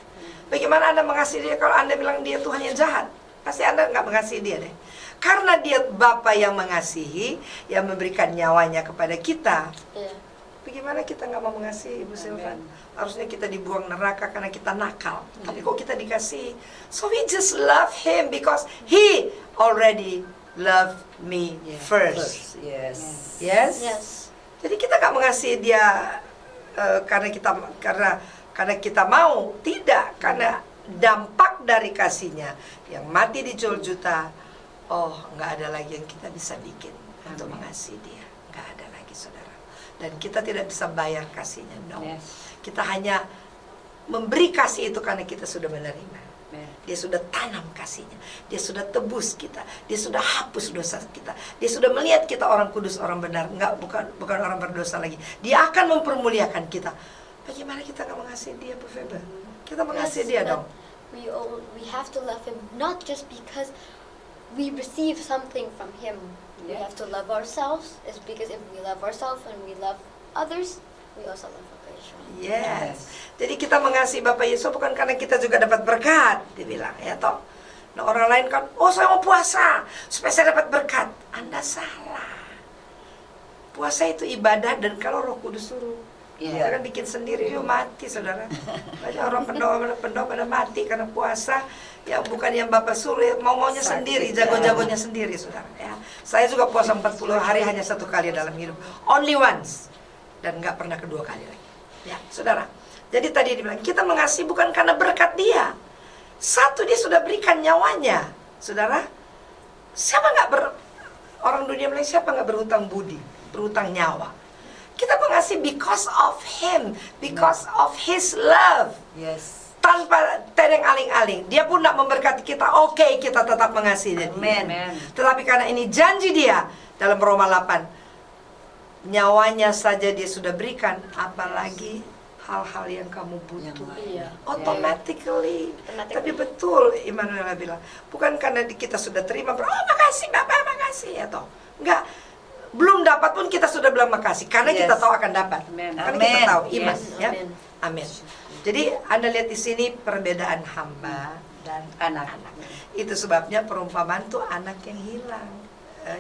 Bagaimana Anda mengasihi Dia kalau Anda bilang Dia Tuhan yang jahat? Pasti Anda nggak mengasihi Dia deh. Karena Dia Bapa yang mengasihi, yang memberikan nyawanya kepada kita. Yeah. Bagaimana kita nggak mau mengasihi, Ibu Silvan? Harusnya kita dibuang neraka karena kita nakal. Tapi kok kita dikasihi? So we just love Him because He already loved me first. Yes. Yes? Yes. Jadi kita nggak mengasihi Dia karena kita mau, tidak, karena dampak dari kasihnya yang mati di Golgota. Oh, nggak ada lagi yang kita bisa bikin untuk mengasihi Dia, nggak ada lagi, saudara. Dan kita tidak bisa bayar kasihnya, no. Yes. Kita hanya memberi kasih itu karena kita sudah menerima. Amen. Dia sudah tanam kasihnya. Dia sudah tebus kita. Dia sudah hapus dosa kita. Dia sudah melihat kita orang kudus, orang benar. Bukan orang berdosa lagi. Dia akan mempermuliakan kita. Bagaimana kita nggak mengasihi Dia, Bu Feba? Kita mengasihi Dia but dong. we have to love him not just because we receive something from him. We Yeah. have to love ourselves. It's because if we love ourselves and we love others, we also love Papa Yeshua. Yes. Jadi kita mengasihi Bapak Yesus bukan karena kita juga dapat berkat, dibilang, ya toh. Nah, orang lain kan, oh saya mau puasa supaya saya dapat berkat. Anda salah. Puasa itu ibadah dan kalau Roh Kudus suruh. Iya. Kita kan bikin sendiri, yuk mati, saudara. Banyak orang pendoa pada mati karena puasa yang bukan yang Bapak suruh, maunya Sakit, sendiri, ya. jago-jagonya sendiri, saudara. Ya. Saya juga puasa 40 hari hanya 1 kali dalam hidup, only once, dan nggak pernah kedua kali lagi. Ya, saudara. Jadi tadi dibilang kita mengasihi bukan karena berkat Dia. Satu, Dia sudah berikan nyawanya, saudara. Siapa nggak orang dunia bilang siapa nggak berhutang budi, berhutang nyawa. Kita mengasihi because of Him, because of His love. Yes. Tanpa tereng aling-aling. Dia pun tidak memberkati kita. Oke, kita tetap mengasihi Dia. Amen. Amen. Tetapi karena ini janji Dia dalam Roma 8, nyawanya saja Dia sudah berikan, apalagi hal-hal yang kamu butuh. Yang Iya. Automatically. Automatically. Tapi betul Immanuela bilang, bukan karena kita sudah terima, oh makasih Bapak, makasih ya toh. Enggak. Belum dapat pun kita sudah bilang makasih karena Yes. kita tahu akan dapat. Amen. Karena Amen. kita tahu iman, Yes. ya. Amen. Amin. Jadi Anda lihat di sini perbedaan hamba dan Anak. itu sebabnya perumpamaan tuh anak yang hilang,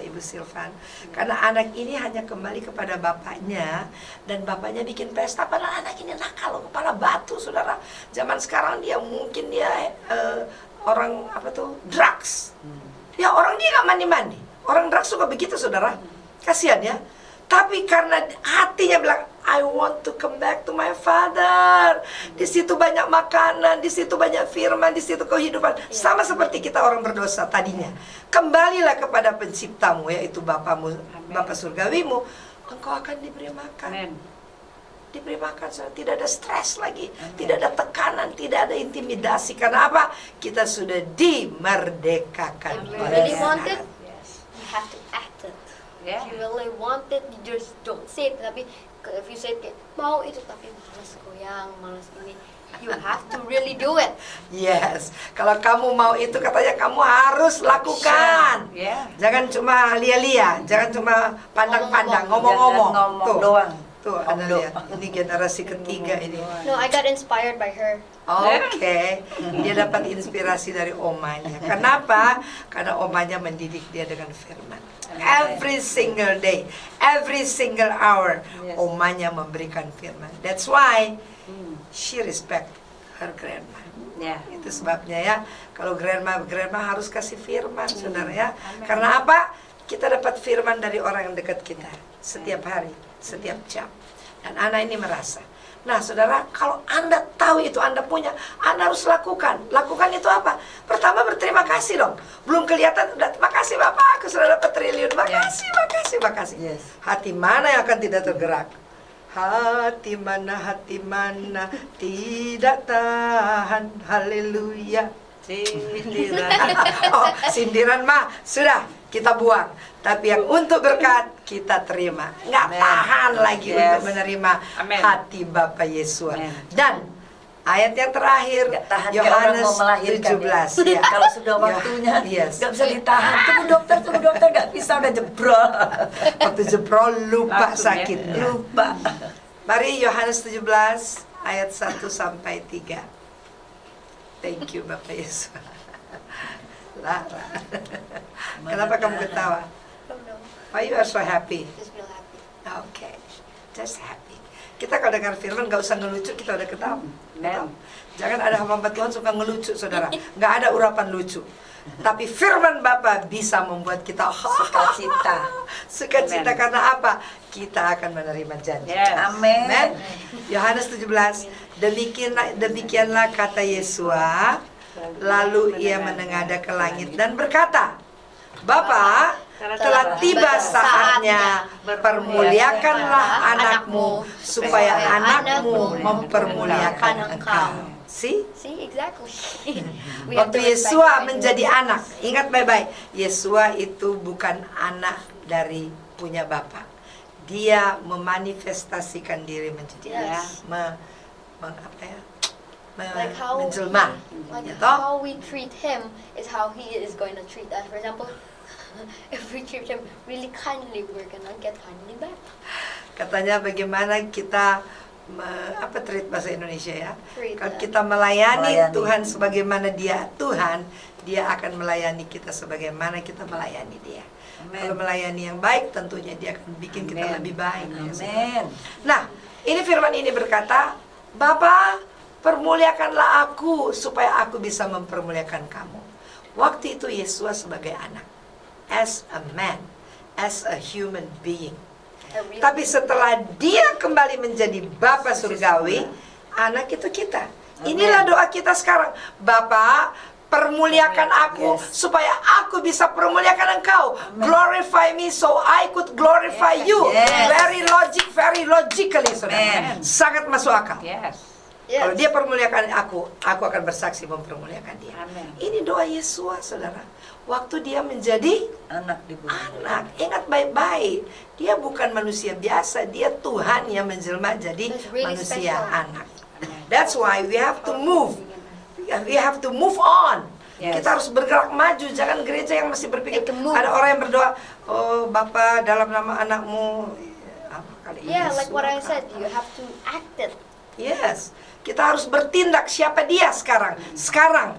Ibu Silvan. Karena anak ini hanya kembali kepada bapaknya dan bapaknya bikin pesta. Padahal anak ini nakal, loh, kepala batu, saudara. Zaman sekarang dia mungkin orang apa tuh drugs. Ya orang dia nggak mandi-mandi. Orang drugs suka begitu, saudara. Kasihan ya. Tapi karena hatinya bilang, I want to come back to my father. Di situ banyak makanan, di situ banyak firman, di situ kehidupan. Sama seperti kita orang berdosa tadinya. Kembalilah kepada penciptamu, yaitu Bapamu, Bapa surgawimu. Engkau akan diberi makan. Amen. Diberi makan, saudara. Tidak ada stres lagi. Tidak ada tekanan, tidak ada intimidasi. Karena apa? Kita sudah dimerdekakan. If you oleh really Tuhan. want it, Yes. you have to act it. Yeah. If you really want it, you just don't say it. Tapi if you say it, mau itu tapi malas goyang, malas ini, you have to really do it. Yes, kalau kamu mau itu katanya kamu harus lakukan. Yeah. Jangan cuma lia-lia, jangan cuma pandang-pandang, ngomong-ngomong. Jangan ngomong Tuh. doang. Tuh, Om Anda Do. lihat, ini generasi ketiga ini. No, I got inspired by her. Oke, dia dapat inspirasi dari omanya. Kenapa? Karena omanya mendidik dia dengan firman. Every single day, every single hour, Yes. omanya memberikan firman. That's why she respect her grandma. Ya. Itu sebabnya ya, kalau grandma harus kasih firman, saudara ya. Karena apa? Kita dapat firman dari orang yang dekat kita setiap hari, setiap jam. Dan anak ini merasa. Nah, saudara, kalau Anda tahu itu Anda punya, Anda harus lakukan. Lakukan itu apa? Pertama, berterima kasih dong. Belum kelihatan, udah makasih Bapak, aku sudah dapat triliun. Makasih, makasih, makasih. Yes. Hati mana yang akan tidak tergerak? Hati mana tidak tahan. Haleluya. Sindiran. Oh, sindiran mah sudah kita buang. Tapi yang untuk berkat kita terima. Nggak Amen. tahan lagi Yes. untuk menerima Amen. hati Bapa Yesus. Amen. Dan ayat yang terakhir Nggak tahan kayak orang Yohanes mau melahirkan 17 ya. ya. Kalau sudah waktunya Yes. nggak bisa ditahan. Tunggu dokter nggak bisa, udah jebrol. Waktu jebrol lupa Langsung ya. sakitnya. Lupa. Mari Yohanes 17 ayat 1 sampai 3. Thank you Bapak Yesus. Lara. Kenapa kamu ketawa? Oh no, Why you are so happy? just feel happy. Okay, just happy. Kita kalau dengar firman nggak usah ngelucu, kita udah ketawa. Ketawa. Jangan ada hamba Tuhan suka ngelucu, saudara. Nggak ada urapan lucu. Tapi firman Bapa bisa membuat kita Sukacita. Sukacita Amen. karena apa? Kita akan menerima janji. Yes. Amin. Amen. Yohanes 17. Demikianlah kata Yesus. Lalu ia menengadah ke langit dan berkata, Bapa, telah tiba saatnya, permuliakanlah anakmu, supaya anakmu mempermuliakan engkau. See? See, exactly. We have Waktu to respect Yesua our menjadi elders. anak, ingat baik-baik, Yesua itu bukan anak dari punya bapak. Dia memanifestasikan diri menjadi anak. Yes. Apa ya? Like how Menjelma. Like Gitu. how we treat him is how he is going to treat us. For example, if we treat him really kindly, we're gonna get kindly back. Katanya bagaimana kita treat bahasa Indonesia ya. Treat, Kalau ya. kita melayani Melayani. Tuhan sebagaimana Dia Tuhan, Dia akan melayani kita sebagaimana kita melayani Dia. Amen. Kalau melayani yang baik, tentunya Dia akan bikin kita Amen. lebih baik. ya, saudara. Amin. Nah, ini firman ini berkata, Bapa, permuliakanlah aku supaya aku bisa mempermuliakan kamu. Waktu itu Yesus sebagai anak, as a man, as a human being. A real- Tapi setelah dia kembali menjadi Bapa surgawi, anak itu kita. Inilah doa kita sekarang. Bapa, permuliakan aku Yes. supaya aku bisa permuliakan engkau. Amen. Glorify me so I could glorify you. Yes. Very logically, saudara. Amen. Sangat masuk akal. Yes. Yes. Kalau dia permuliakan aku akan bersaksi mempermuliakan dia. Amen. Ini doa Yesus, saudara. Waktu dia menjadi Anak di bumi. anak, ingat baik-baik, dia bukan manusia biasa, dia Tuhan yang menjelma jadi That's really manusia special. anak. That's why we have to move. We have to move on. Yes. Kita harus bergerak maju, jangan gereja yang masih berpikir. Make a move. Ada orang yang berdoa, oh Bapa dalam nama anakmu, apa kali Yeah, Yesus, like what I apa? said, you have to act it. Yes, kita harus bertindak siapa dia sekarang. Sekarang,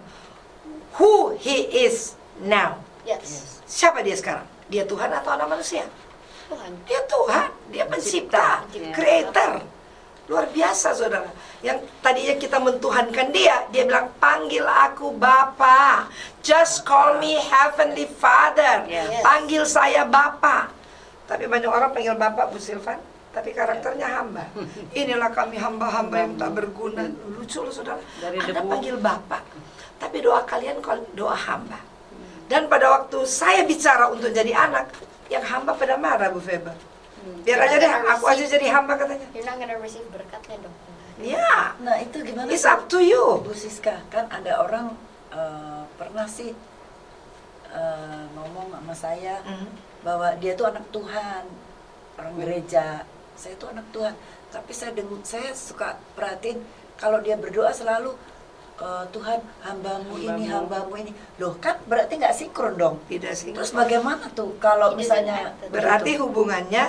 who he is now. Yes. Siapa dia sekarang? Dia Tuhan atau anak manusia? Tuhan. Dia Tuhan, dia pencipta, Pencipta. creator. Luar biasa saudara. Yang tadinya kita mentuhankan dia bilang panggil aku Bapa. Just call me Heavenly Father. Yes. Panggil saya Bapa. Tapi banyak orang panggil Bapa, Bu Silvan, tapi karakternya hamba. Inilah kami hamba-hamba yang tak berguna. Lucu loh saudara. Dari Anda debu. panggil Bapa, tapi doa kalian doa hamba. Dan pada waktu saya bicara untuk jadi anak, yang hamba pada marah Bu Feber. Biar aja deh, aku aja jadi hamba katanya. You're not gonna receive berkatnya dong. Ya, Nah itu gimana? it's tuh? up to you. Bu Siska, kan ada orang pernah sih ngomong sama saya bahwa dia tuh anak Tuhan, orang gereja. Saya tuh anak Tuhan, tapi saya suka perhatiin kalau dia berdoa selalu Tuhan hambamu ini, hambamu ini. Loh kan berarti nggak sinkron dong. Tidak sih. Terus bagaimana tuh kalau Ini misalnya benar. Berarti begitu? hubungannya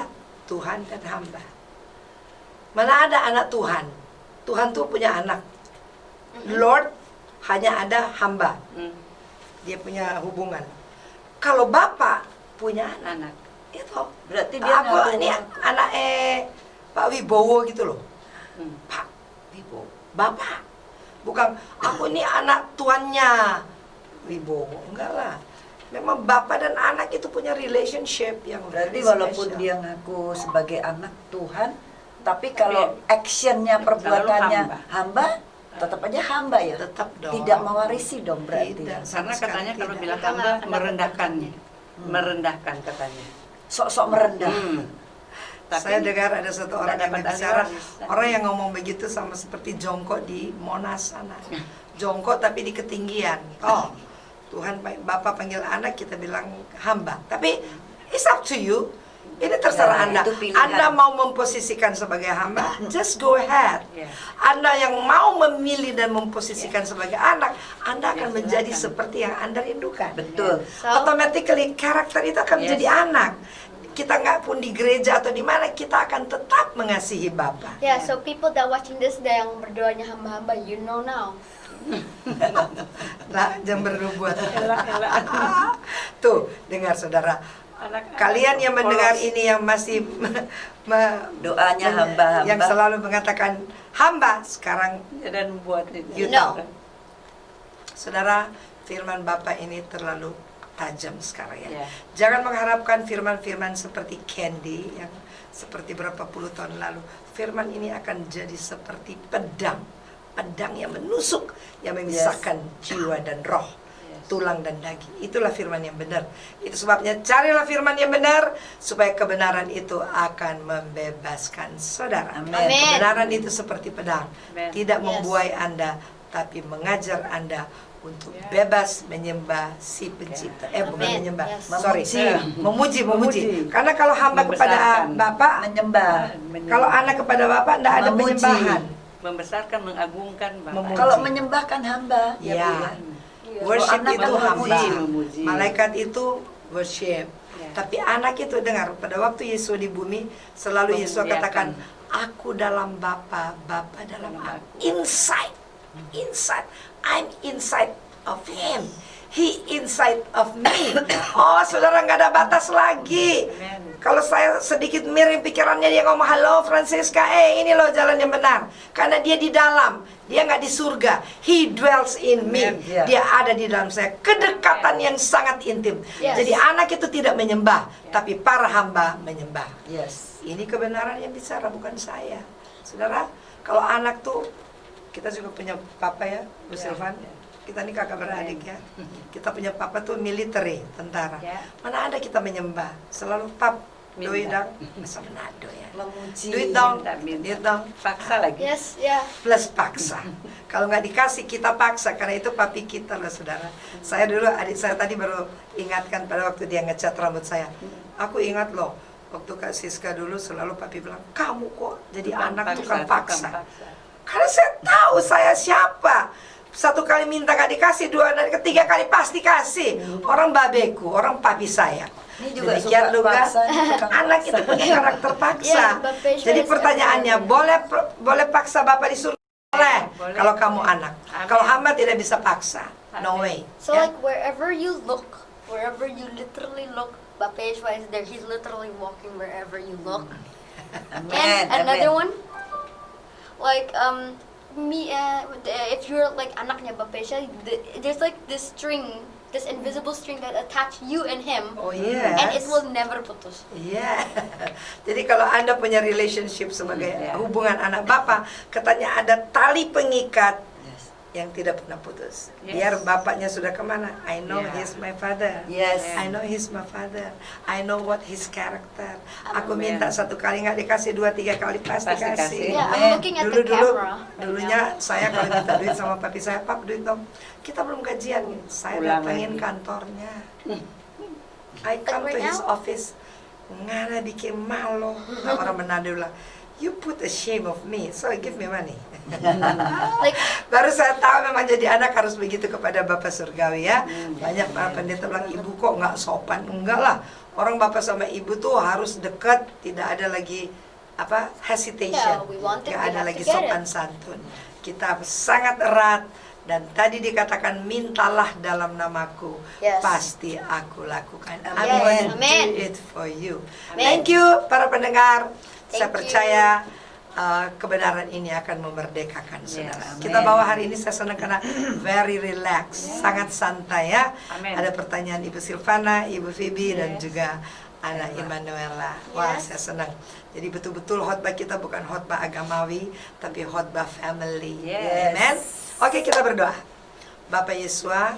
Tuhan dan hamba. Mana ada anak Tuhan? Tuhan tuh punya anak. Lord hanya ada hamba. Dia punya hubungan. Kalau Bapak punya anak, Anak. itu Berarti dia aku ngaku ini ngaku. anak Pak Wibowo gitu loh. Hmm. Pak Wibowo, Bapak. Bukan aku ini anak tuannya Wibowo, enggak lah. Memang bapak dan anak itu punya relationship yang Berarti very walaupun special. dia ngaku sebagai anak Tuhan, tapi kalau actionnya, perbuatannya hamba, tetap aja hamba ya. Tetap dong. Tidak mewarisi dong berarti. Tidak. Karena Sama sekali katanya kalau tidak. bilang Itu hamba nggak ada merendahkan, berkatnya. merendahkan katanya. Sok-sok merendah. Saya dengar ada satu orang yang dapat bicara, ahli waris. orang yang ngomong begitu sama seperti jongkok di Monas sana. Jongkok tapi di ketinggian. Oh, Tuhan Bapak panggil anak, kita bilang hamba. Tapi it's up to you. Ini terserah Ya, Anda. itu pilihan. Anda mau memposisikan sebagai hamba, just go ahead. Ya. Anda yang mau memilih dan memposisikan sebagai anak, Anda akan Ya, menjadi silakan. seperti yang Anda rindukan. Betul. So, Automatically karakter itu akan Yes. menjadi anak. Kita nggak pun di gereja atau di mana, kita akan tetap mengasihi Bapa. yeah, so people that watching this, yang berdoanya hamba-hamba, you know now. Lah, jangan berbuat. Tuh, dengar saudara. Kalian yang mendengar ini yang masih Doanya hamba-hamba. yang selalu mengatakan hamba, sekarang Dan buat you itu. No. tahu. Saudara, firman Bapa ini terlalu tajam sekarang ya. Ya. Jangan mengharapkan firman-firman seperti Candy yang seperti berapa puluh tahun lalu. Firman ini akan jadi seperti pedang. Pedang yang menusuk, yang memisahkan jiwa dan roh, tulang dan daging. Itulah firman yang benar. Itu sebabnya carilah firman yang benar, supaya kebenaran itu akan membebaskan saudara. Amin. Amin. Kebenaran itu seperti pedang, Amin. tidak Yes. membuai Anda, tapi mengajar Anda untuk Ya. bebas menyembah si pencipta. Bukan Amin. menyembah, Yes. sorry, Memuji. memuji. Memuji. Karena kalau hamba kepada Membesarkan. Bapak, Menyembah. kalau anak kepada Bapak, tidak ada Memuji. penyembahan. Membesarkan, mengagungkan Bapak. Memuji. Kalau menyembahkan hamba, Ya. Bu, ya. Worship Kalau anak itu hamba, memuji, memuji. malaikat itu worship. Ya. Tapi anak itu dengar, pada waktu Yesus di bumi, selalu Yesus Memuliakan. katakan, aku dalam Bapa, Bapa dalam aku. Inside, inside, I'm inside of Him. He inside of me. Oh, saudara, nggak ada batas lagi. Amen. Kalau saya sedikit miring pikirannya, dia ngomong, halo Francisca, ini loh jalan yang benar. Karena dia di dalam, dia nggak di surga. He dwells in me. Amen. Yeah. Dia ada di dalam saya. Kedekatan yang sangat intim. Yes. Jadi anak itu tidak menyembah, tapi para hamba menyembah. Yes. Ini kebenaran yang bicara, bukan saya. Saudara, kalau anak tuh, kita juga punya papa ya, Bu Ya. Silvan. Kita ini kakak beradik ya. Kita punya papa tuh military, tentara. Ya. Mana ada kita menyembah? Selalu pap, Minta. duit dong, masa Manado ya. Memuji. Duit dong, Minta. duit dong, Paksa lagi. Yes, yeah. plus paksa. Kalau nggak dikasih kita paksa, karena itu papi kita lah saudara. Saya dulu, adik saya tadi baru ingatkan pada waktu dia ngecat rambut saya. Aku ingat loh, waktu Kak Siska dulu selalu papi bilang, kamu kok jadi anak tukang paksa. Karena saya tahu saya siapa. Satu kali minta gak dikasih, dua dan ketiga kali pasti kasih. Orang babeku, orang papi saya. Ini juga Demikian suka juga paksa, ini tukang anak paksa. itu punya karakter paksa. Yeah, Bapak Yesus Jadi is pertanyaannya, everywhere. boleh paksa Bapak di surga? Boleh. Boleh. Kalau kamu anak. Amin. Kalau hamba tidak bisa paksa. No Amin. way. So Ya. like wherever you look, wherever you literally look, Bapak Yesus is there. He's literally walking wherever you look. Amen. And another Amen. one, like me, if you're like anaknya Bapak Yesus, there's like this string, this invisible string that attach you and him, Oh yes. and it will never putus. Iya. Jadi kalau Anda punya relationship sebagai Ya. hubungan anak Bapak, katanya ada tali pengikat Yes. yang tidak pernah putus. Yes. Biar bapaknya sudah kemana, I know Ya. he's my father. Yes. I know he's my father. I know what his character. Aku Amen. minta satu kali nggak dikasih, dua tiga kali pasti Pasti kasih. kasih. Yeah, Amen. I'm looking at the camera. Dulunya saya kalau minta duit sama papi saya, pap duit dong. Kita belum gajian, saya Ulang datangin lagi. kantornya. I come to right his now? office, ngana bikin malu. Nah, orang Manado bilang, you put a shame of me, so give me money. Like Baru saya tahu memang jadi anak harus begitu kepada Bapak Surgawi ya. Banyak para pendeta bilang, ibu kok nggak sopan. Enggak lah, orang bapak sama ibu tuh harus dekat, tidak ada lagi hesitation. Yeah, we want it, Nggak we ada have lagi to get sopan it. santun. Kita sangat erat. Dan tadi dikatakan mintalah dalam namaku, Yes. pasti aku lakukan. I'm Amen. going to Amen. do it for you. Amen. Thank you para pendengar. Saya Thank you. percaya kebenaran ini akan memerdekakan saudara. Yes. Kita Amen. bawa hari ini saya senang karena very relax, sangat santai ya. Amen. Ada pertanyaan Ibu Silvana, Ibu Phoebe dan Yes. juga Ana Emanuela. Wah, Yes. saya senang. Jadi betul-betul khotbah kita bukan khotbah agamawi, tapi khotbah family. Yes. Amen. Oke, kita berdoa. Bapak Yesua,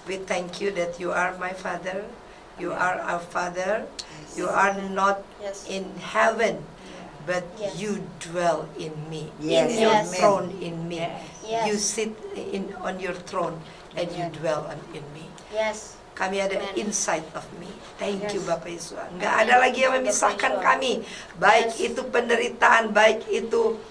we thank you that you are my Father. You are our Father. You are not Yes. in heaven, but Yes. you dwell in me. Yes. In your Yes. throne in me. Yes. You sit on your throne and you dwell in me. Yes. Kami ada Amen. inside of me. Thank you Yes. Bapak Yesus. Nggak Amen. ada lagi yang memisahkan Bapak Yesus. kami. Baik Yes. itu penderitaan, baik itu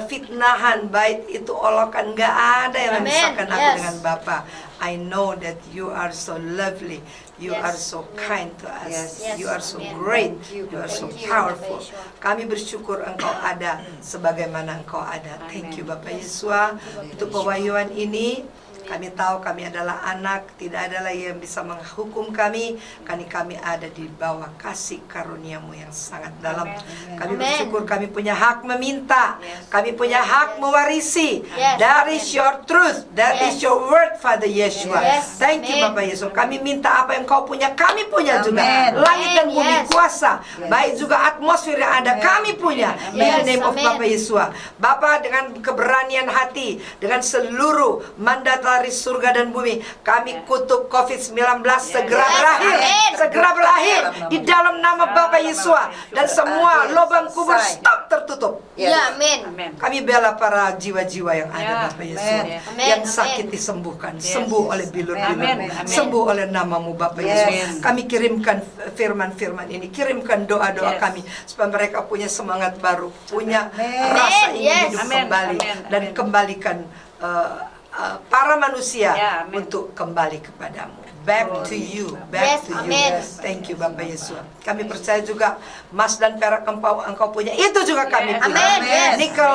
fitnahan, baik itu olokan. Nggak ada yang Amen. memisahkan aku Yes. dengan Bapak. I know that you are so lovely. You Yes. are so kind to us. Yes. Yes. You are so Amen. great. Thank you, You are so Thank you, powerful. Bapak Yesus. Kami bersyukur Engkau ada sebagaimana Engkau ada. Thank you Bapak Yes. Yesus. Untuk pewahyuan ini kami tahu kami adalah anak, tidak ada lagi yang bisa menghukum kami. Kami ada di bawah kasih karunia-Mu yang sangat dalam. Amen. Kami Amen. bersyukur kami punya hak meminta. Yes. Kami punya hak Yes. mewarisi. Yes. That is Amen. your truth. That is Yes. your word, Father Yeshua. Yes. Thank you Amen. Bapak Yesus. Kami minta apa yang Kau punya, kami punya juga. Amen. Langit dan Amen. bumi Yes. kuasa, Yes. baik juga atmosfer yang ada, Amen. kami punya. In the Yes. name of Amen. Bapak Yesus. Bapak dengan keberanian hati, dengan seluruh mandataris surga dan bumi, kami kutuk COVID-19 segera Yes. berakhir, Amen. segera berakhir di dalam nama Bapak Yesus, dan semua Akhir, lubang kubur selesai. stop tertutup. Yes. Yeah, amen. Amen. Kami bela para jiwa-jiwa yang ada Ya, Bapak amen. Yesus, Amen, yang amen. sakit disembuhkan, Yes, sembuh yes. oleh bilur-bilur, Amen, amen. sembuh oleh namamu Bapak Yes. Yesus. Kami kirimkan firman-firman ini, kirimkan doa-doa Yes. kami supaya mereka punya semangat baru, punya Amen. rasa Amen, ingin yes. hidup Amen, kembali, amen, dan amen. kembalikan para manusia Ya, amen. untuk kembali kepadamu. Back to you, back Yes, to you. amen. Thank you Bapak Yesus. Kami percaya juga emas dan perak engkau punya, itu juga kami Yes. punya. Amen, yes. Nikel,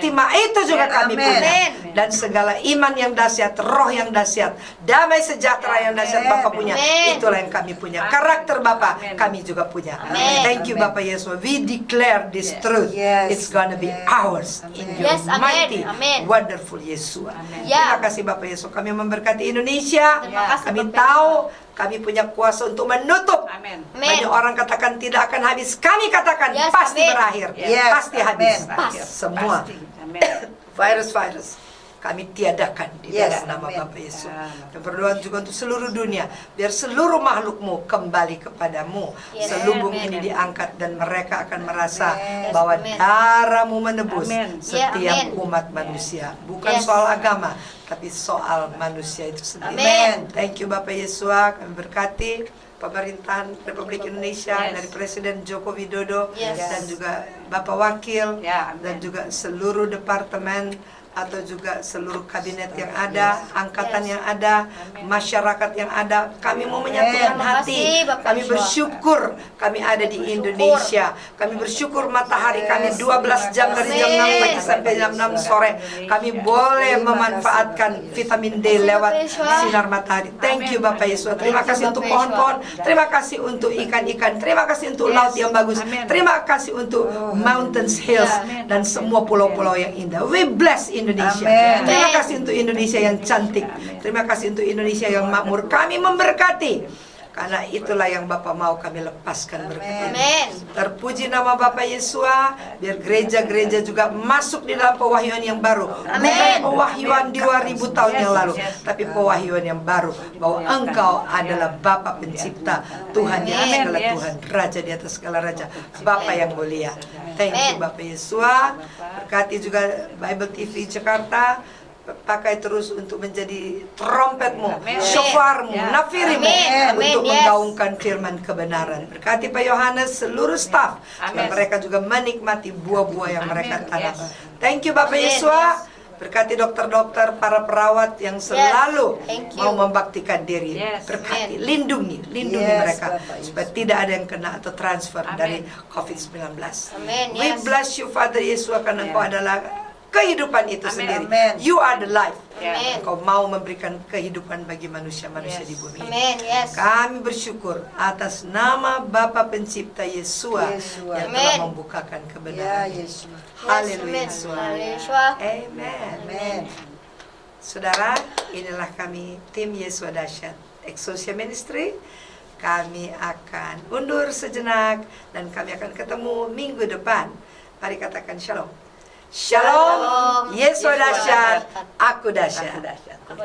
timah itu juga kami Amen. punya. Amen. Dan segala iman yang dahsyat, roh yang dahsyat, damai sejahtera yang dahsyat Bapak punya. Amen. Itulah yang kami punya. Amen. Karakter Bapak Amen. kami juga punya. Amen. Thank you Amen. Bapak Yesus. We declare this Yes. truth. Yes. It's gonna be Amen. ours in Amen. your Yes, amen. mighty, Amen. wonderful Yesus. Amen. Ya. Terima kasih Bapak Yesus. Kami memberkati Indonesia. Terima kasih, Kami Bapak tahu kami punya kuasa untuk menutup. Amen. Amen. Banyak orang katakan tidak akan habis. Kami katakan Yes, pasti amen. berakhir. Yes, Pasti habis. amen. Pas. Semua Pasti. Amen. virus kami tiadakan di Yes, dalam nama amen. Bapak Yesus. Amen. Dan berdoa juga untuk seluruh dunia, biar seluruh makhlukmu kembali kepadamu. Yes, Selubung amen. ini diangkat dan mereka akan merasa Amen. bahwa Yes, amen. darahmu menebus Amen. setiap Yeah, amen. umat manusia. Bukan Yes. soal agama, tapi soal manusia itu sendiri. Amen. Thank you Bapak Yesus, kami berkati pemerintahan Republik Indonesia Yes. dari Presiden Joko Widodo Yes. dan juga Bapak Wakil Ya, amen. dan juga seluruh departemen atau juga seluruh kabinet yang ada, angkatan Yes. yang ada, Amin. masyarakat yang ada. Kami mau menyatukan Terima hati. kasih, Bapak Kami Yeshua. bersyukur kami ada di Indonesia. Kami bersyukur matahari kami 12 jam dari jam 6 pagi sampai jam 6 sore. Kami boleh memanfaatkan vitamin D lewat sinar matahari. Thank you Bapak Yesus. Terima kasih untuk pohon-pohon. Terima kasih untuk ikan-ikan. Terima kasih untuk laut yang bagus. Amin. Terima kasih untuk mountains, hills, Amin. dan semua pulau-pulau yang indah. We bless Indonesia. Amin. Terima kasih untuk Indonesia yang cantik. Terima kasih untuk Indonesia yang makmur. Kami memberkati. Karena itulah yang Bapak mau kami lepaskan berkat ini. Amen. Terpuji nama Bapak Yesus. Biar gereja-gereja juga masuk di dalam pewahyuan yang baru. Amin. Bukan pewahyuan 2000 tahun yang lalu, Yes. tapi pewahyuan yang baru bahwa Engkau adalah Bapa pencipta, Tuhan di atas Amin. segala Yes. Tuhan, Raja di atas segala raja, Bapa yang mulia. Thank you Amin. Bapak Yesus. Berkati juga Bible TV Jakarta. Pakai terus untuk menjadi trompetmu, Amin. syofarmu, Ya. nafirimu Amin. untuk Amin. Yes. menggaungkan firman kebenaran. Berkati Pak Yohanes, seluruh staf, supaya Amin. mereka juga menikmati buah-buah yang Amin. mereka tanam. Yes. Thank you Bapak Amin. Yesus. Yes. Berkati dokter-dokter, para perawat yang selalu Thank you. mau membaktikan diri. Yes. Berkati, Amen. lindungi Yes, mereka Bapak Yesus. supaya tidak ada yang kena atau transfer Amen. dari COVID-19. Amen, We yes. bless you Father Yesus, karena Yeah. Engkau adalah kehidupan itu Amen. sendiri. Amen. You are the life. Amen. Engkau mau memberikan kehidupan bagi manusia-manusia Yes. di bumi ini. Amen, yes. Kami bersyukur atas nama Bapa Pencipta Yesua Yesua. yang telah Amen. membukakan Ya kebenaran. Yesus. Haleluya. Yes, Yesua. amen. Haleluya. Amen. Amen. Saudara, inilah kami tim Yesua Dahsyat Exousia Ministry. Kami akan undur sejenak dan kami akan ketemu minggu depan. Mari katakan shalom. Shalom. Shalom. Yesua Yesua Dahsyat, dahsyat. aku dahsyat. Aku dahsyat. Aku